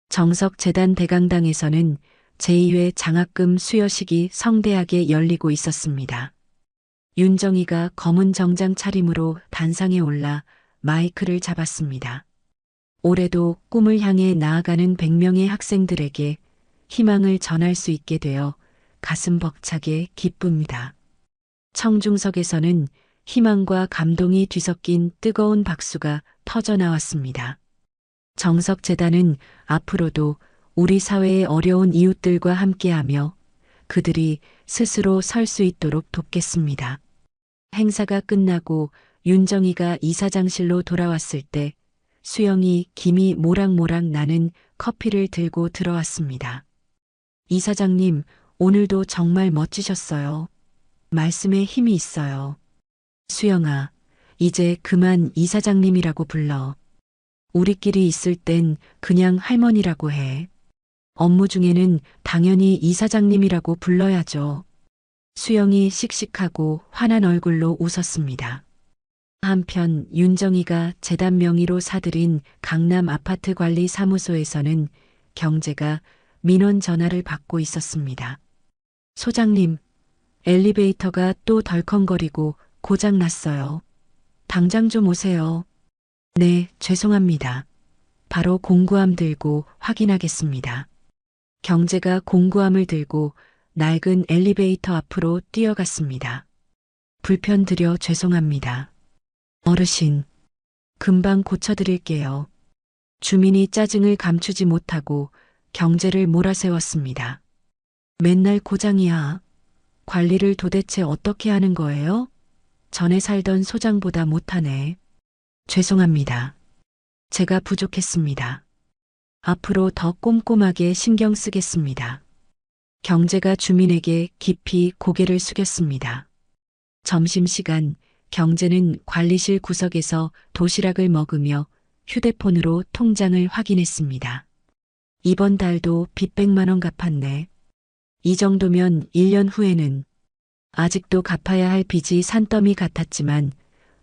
정석재단 대강당에서는 제2회 장학금 수여식이 성대하게 열리고 있었습니다. 윤정이가 검은 정장 차림으로 단상에 올라 마이크를 잡았습니다. 올해도 꿈을 향해 나아가는 100명의 학생들에게 희망을 전할 수 있게 되어 가슴 벅차게 기쁩니다. 청중석에서는 희망과 감동이 뒤섞인 뜨거운 박수가 터져 나왔습니다. 정석재단은 앞으로도 우리 사회의 어려운 이웃들과 함께하며 그들이 스스로 설 수 있도록 돕겠습니다. 행사가 끝나고 윤정이가 이사장실로 돌아왔을 때 수영이 김이 모락모락 나는 커피를 들고 들어왔습니다. 이사장님, 오늘도 정말 멋지셨어요. 말씀에 힘이 있어요. 수영아, 이제 그만 이사장님이라고 불러. 우리끼리 있을 땐 그냥 할머니라고 해. 업무 중에는 당연히 이사장님이라고 불러야죠. 수영이 씩씩하고 환한 얼굴로 웃었습니다. 한편 윤정이가 재단 명의로 사들인 강남 아파트 관리 사무소에서는 경제가 민원 전화를 받고 있었습니다. 소장님, 엘리베이터가 또 덜컹거리고 고장 났어요. 당장 좀 오세요. 네, 죄송합니다. 바로 공구함 들고 확인하겠습니다. 경제가 공구함을 들고 낡은 엘리베이터 앞으로 뛰어갔습니다. 불편 드려 죄송합니다. 어르신, 금방 고쳐드릴게요. 주민이 짜증을 감추지 못하고 경제를 몰아세웠습니다. 맨날 고장이야. 관리를 도대체 어떻게 하는 거예요? 전에 살던 소장보다 못하네. 죄송합니다. 제가 부족했습니다. 앞으로 더 꼼꼼하게 신경 쓰겠습니다. 경제가 주민에게 깊이 고개를 숙였습니다. 점심시간 경제는 관리실 구석에서 도시락을 먹으며 휴대폰으로 통장을 확인했습니다. 이번 달도 빚 100만 원 갚았네. 이 정도면 1년 후에는 아직도 갚아야 할 빚이 산더미 같았지만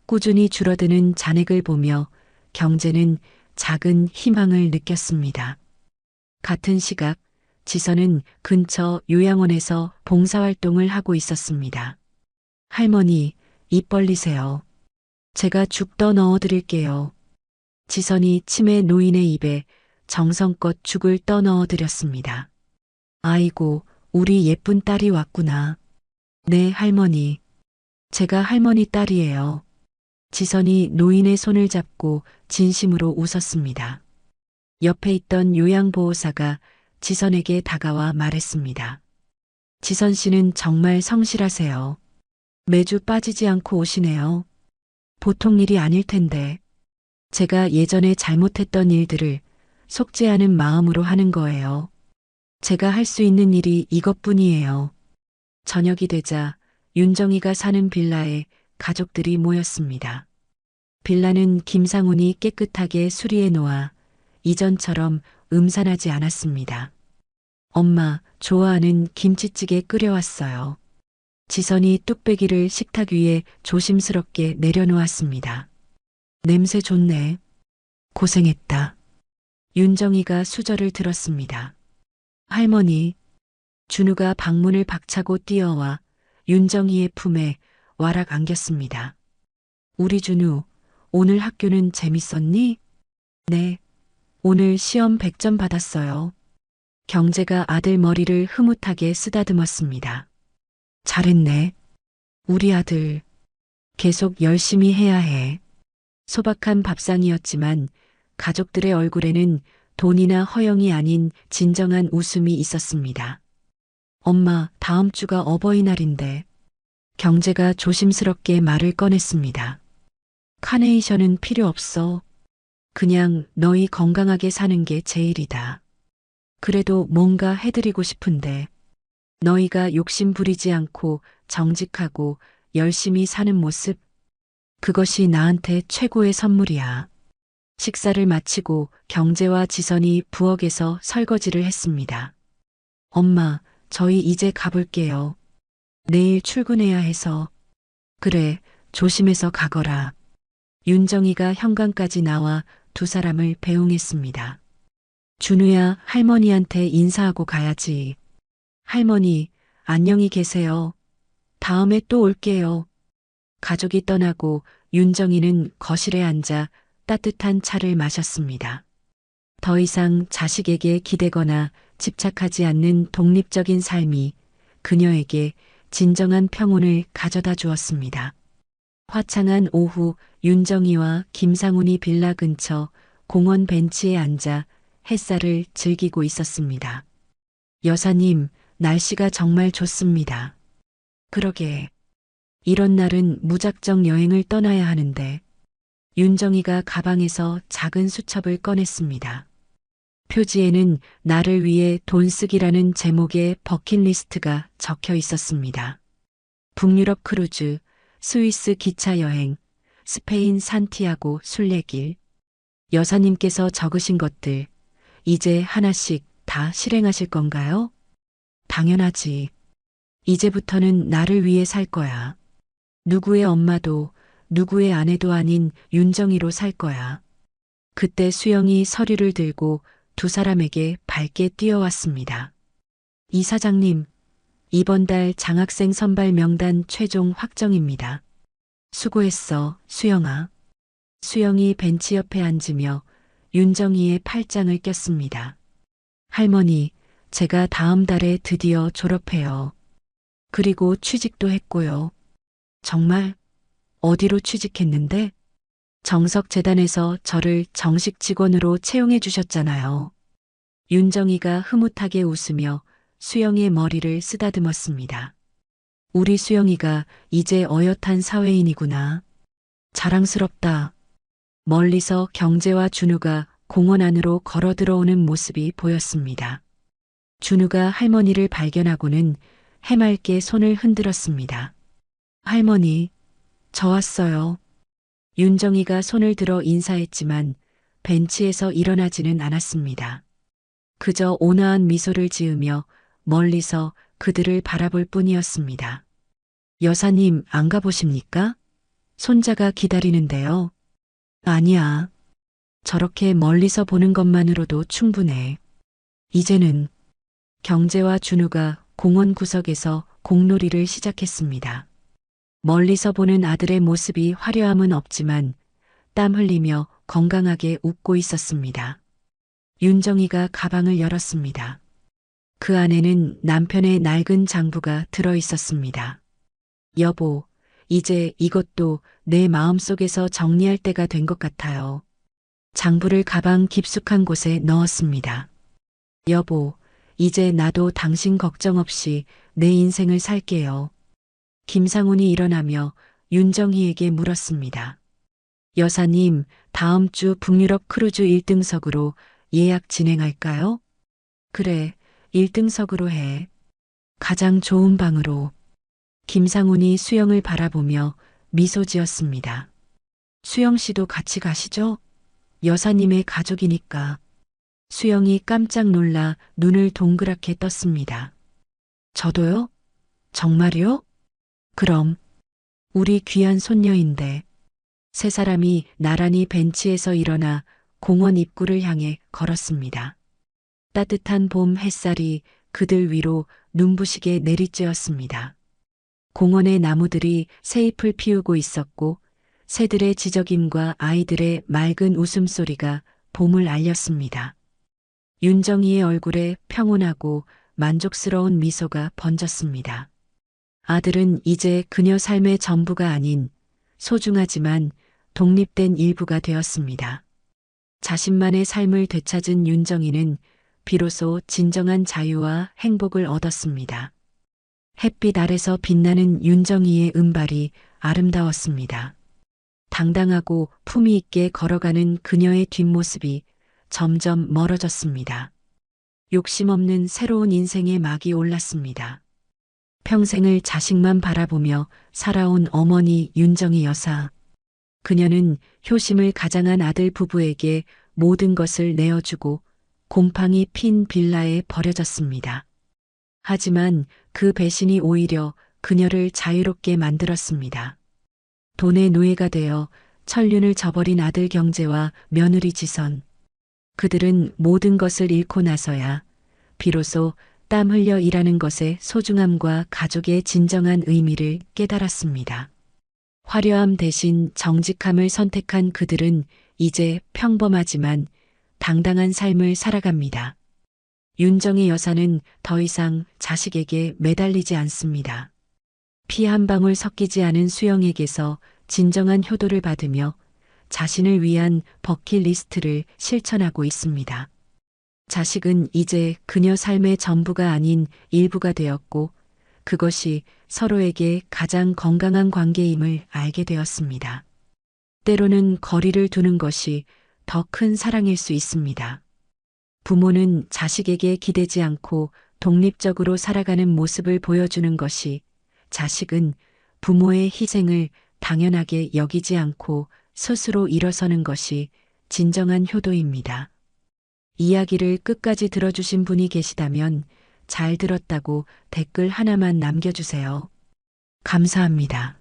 꾸준히 줄어드는 잔액을 보며 경제는 작은 희망을 느꼈습니다. 같은 시각 지선은 근처 요양원에서 봉사활동을 하고 있었습니다. 할머니, 입 벌리세요. 제가 죽 더 넣어드릴게요. 지선이 치매 노인의 입에 정성껏 죽을 떠 넣어드렸습니다. 아이고, 우리 예쁜 딸이 왔구나. 네, 할머니. 제가 할머니 딸이에요. 지선이 노인의 손을 잡고 진심으로 웃었습니다. 옆에 있던 요양보호사가 지선에게 다가와 말했습니다. 지선 씨는 정말 성실하세요. 매주 빠지지 않고 오시네요. 보통 일이 아닐 텐데. 제가 예전에 잘못했던 일들을 속죄하는 마음으로 하는 거예요. 제가 할 수 있는 일이 이것뿐이에요. 저녁이 되자 윤정이가 사는 빌라에 가족들이 모였습니다. 빌라는 김상훈이 깨끗하게 수리해 놓아 이전처럼 음산하지 않았습니다. 엄마, 좋아하는 김치찌개 끓여왔어요. 지선이 뚝배기를 식탁 위에 조심스럽게 내려놓았습니다. 냄새 좋네. 고생했다. 윤정이가 수저를 들었습니다. 할머니, 준우가 방문을 박차고 뛰어와 윤정이의 품에 와락 안겼습니다. 우리 준우, 오늘 학교는 재밌었니? 네. 오늘 시험 100점 받았어요. 경제가 아들 머리를 흐뭇하게 쓰다듬었습니다. 잘했네. 우리 아들. 계속 열심히 해야 해. 소박한 밥상이었지만 가족들의 얼굴에는 돈이나 허영이 아닌 진정한 웃음이 있었습니다. 엄마, 다음 주가 어버이날인데. 경제가 조심스럽게 말을 꺼냈습니다. 카네이션은 필요 없어. 그냥 너희 건강하게 사는 게 제일이다. 그래도 뭔가 해드리고 싶은데 너희가 욕심 부리지 않고 정직하고 열심히 사는 모습, 그것이 나한테 최고의 선물이야. 식사를 마치고 경제와 지선이 부엌에서 설거지를 했습니다. 엄마, 저희 이제 가볼게요. 내일 출근해야 해서. 그래, 조심해서 가거라. 윤정이가 현관까지 나와 두 사람을 배웅했습니다. 준우야, 할머니한테 인사하고 가야지. 할머니, 안녕히 계세요. 다음에 또 올게요. 가족이 떠나고 윤정이는 거실에 앉아 따뜻한 차를 마셨습니다. 더 이상 자식에게 기대거나 집착하지 않는 독립적인 삶이 그녀에게 진정한 평온을 가져다 주었습니다. 화창한 오후 윤정이와 김상훈이 빌라 근처 공원 벤치에 앉아 햇살을 즐기고 있었습니다. 여사님, 날씨가 정말 좋습니다. 그러게. 이런 날은 무작정 여행을 떠나야 하는데. 윤정이가 가방에서 작은 수첩을 꺼냈습니다. 표지에는 나를 위해 돈 쓰기라는 제목의 버킷리스트가 적혀 있었습니다. 북유럽 크루즈, 스위스 기차 여행, 스페인 산티아고 순례길. 여사님께서 적으신 것들, 이제 하나씩 다 실행하실 건가요? 당연하지. 이제부터는 나를 위해 살 거야. 누구의 엄마도 누구의 아내도 아닌 윤정이로 살 거야. 그때 수영이 서류를 들고 두 사람에게 밝게 뛰어왔습니다. 이사장님, 이번 달 장학생 선발 명단 최종 확정입니다. 수고했어, 수영아. 수영이 벤치 옆에 앉으며 윤정이의 팔짱을 꼈습니다. 할머니, 제가 다음 달에 드디어 졸업해요. 그리고 취직도 했고요. 정말? 어디로 취직했는데? 정석재단에서 저를 정식 직원으로 채용해 주셨잖아요. 윤정이가 흐뭇하게 웃으며 수영의 머리를 쓰다듬었습니다. 우리 수영이가 이제 어엿한 사회인이구나. 자랑스럽다. 멀리서 경제와 준우가 공원 안으로 걸어 들어오는 모습이 보였습니다. 준우가 할머니를 발견하고는 해맑게 손을 흔들었습니다. 할머니, 저 왔어요. 윤정이가 손을 들어 인사했지만 벤치에서 일어나지는 않았습니다. 그저 온화한 미소를 지으며 멀리서 그들을 바라볼 뿐이었습니다. 여사님, 안 가보십니까? 손자가 기다리는데요. 아니야. 저렇게 멀리서 보는 것만으로도 충분해. 이제는 경재와 준우가 공원 구석에서 공놀이를 시작했습니다. 멀리서 보는 아들의 모습이 화려함은 없지만 땀 흘리며 건강하게 웃고 있었습니다. 윤정이가 가방을 열었습니다. 그 안에는 남편의 낡은 장부가 들어 있었습니다. 여보, 이제 이것도 내 마음속에서 정리할 때가 된 것 같아요. 장부를 가방 깊숙한 곳에 넣었습니다. 여보, 이제 나도 당신 걱정 없이 내 인생을 살게요. 김상훈이 일어나며 윤정희에게 물었습니다. 여사님, 다음 주 북유럽 크루즈 1등석으로 예약 진행할까요? 그래, 1등석으로 해. 가장 좋은 방으로. 김상훈이 수영을 바라보며 미소 지었습니다. 수영 씨도 같이 가시죠? 여사님의 가족이니까. 수영이 깜짝 놀라 눈을 동그랗게 떴습니다. 저도요? 정말요? 그럼. 우리 귀한 손녀인데. 세 사람이 나란히 벤치에서 일어나 공원 입구를 향해 걸었습니다. 따뜻한 봄 햇살이 그들 위로 눈부시게 내리쬐었습니다. 공원의 나무들이 새잎을 피우고 있었고 새들의 지저귐과 아이들의 맑은 웃음소리가 봄을 알렸습니다. 윤정이의 얼굴에 평온하고 만족스러운 미소가 번졌습니다. 아들은 이제 그녀 삶의 전부가 아닌 소중하지만 독립된 일부가 되었습니다. 자신만의 삶을 되찾은 윤정이는 비로소 진정한 자유와 행복을 얻었습니다. 햇빛 아래서 빛나는 윤정이의 은발이 아름다웠습니다. 당당하고 품위 있게 걸어가는 그녀의 뒷모습이 점점 멀어졌습니다. 욕심 없는 새로운 인생의 막이 올랐습니다. 평생을 자식만 바라보며 살아온 어머니 윤정희 여사. 그녀는 효심을 가장한 아들 부부에게 모든 것을 내어주고 곰팡이 핀 빌라에 버려졌습니다. 하지만 그 배신이 오히려 그녀를 자유롭게 만들었습니다. 돈의 노예가 되어 천륜을 저버린 아들 경재와 며느리 지선. 그들은 모든 것을 잃고 나서야 비로소 땀 흘려 일하는 것의 소중함과 가족의 진정한 의미를 깨달았습니다. 화려함 대신 정직함을 선택한 그들은 이제 평범하지만 당당한 삶을 살아갑니다. 윤정희 여사는 더 이상 자식에게 매달리지 않습니다. 피 한 방울 섞이지 않은 수영에게서 진정한 효도를 받으며 자신을 위한 버킷리스트를 실천하고 있습니다. 자식은 이제 그녀 삶의 전부가 아닌 일부가 되었고 그것이 서로에게 가장 건강한 관계임을 알게 되었습니다. 때로는 거리를 두는 것이 더 큰 사랑일 수 있습니다. 부모는 자식에게 기대지 않고 독립적으로 살아가는 모습을 보여주는 것이, 자식은 부모의 희생을 당연하게 여기지 않고 스스로 일어서는 것이 진정한 효도입니다. 이야기를 끝까지 들어주신 분이 계시다면 잘 들었다고 댓글 하나만 남겨주세요. 감사합니다.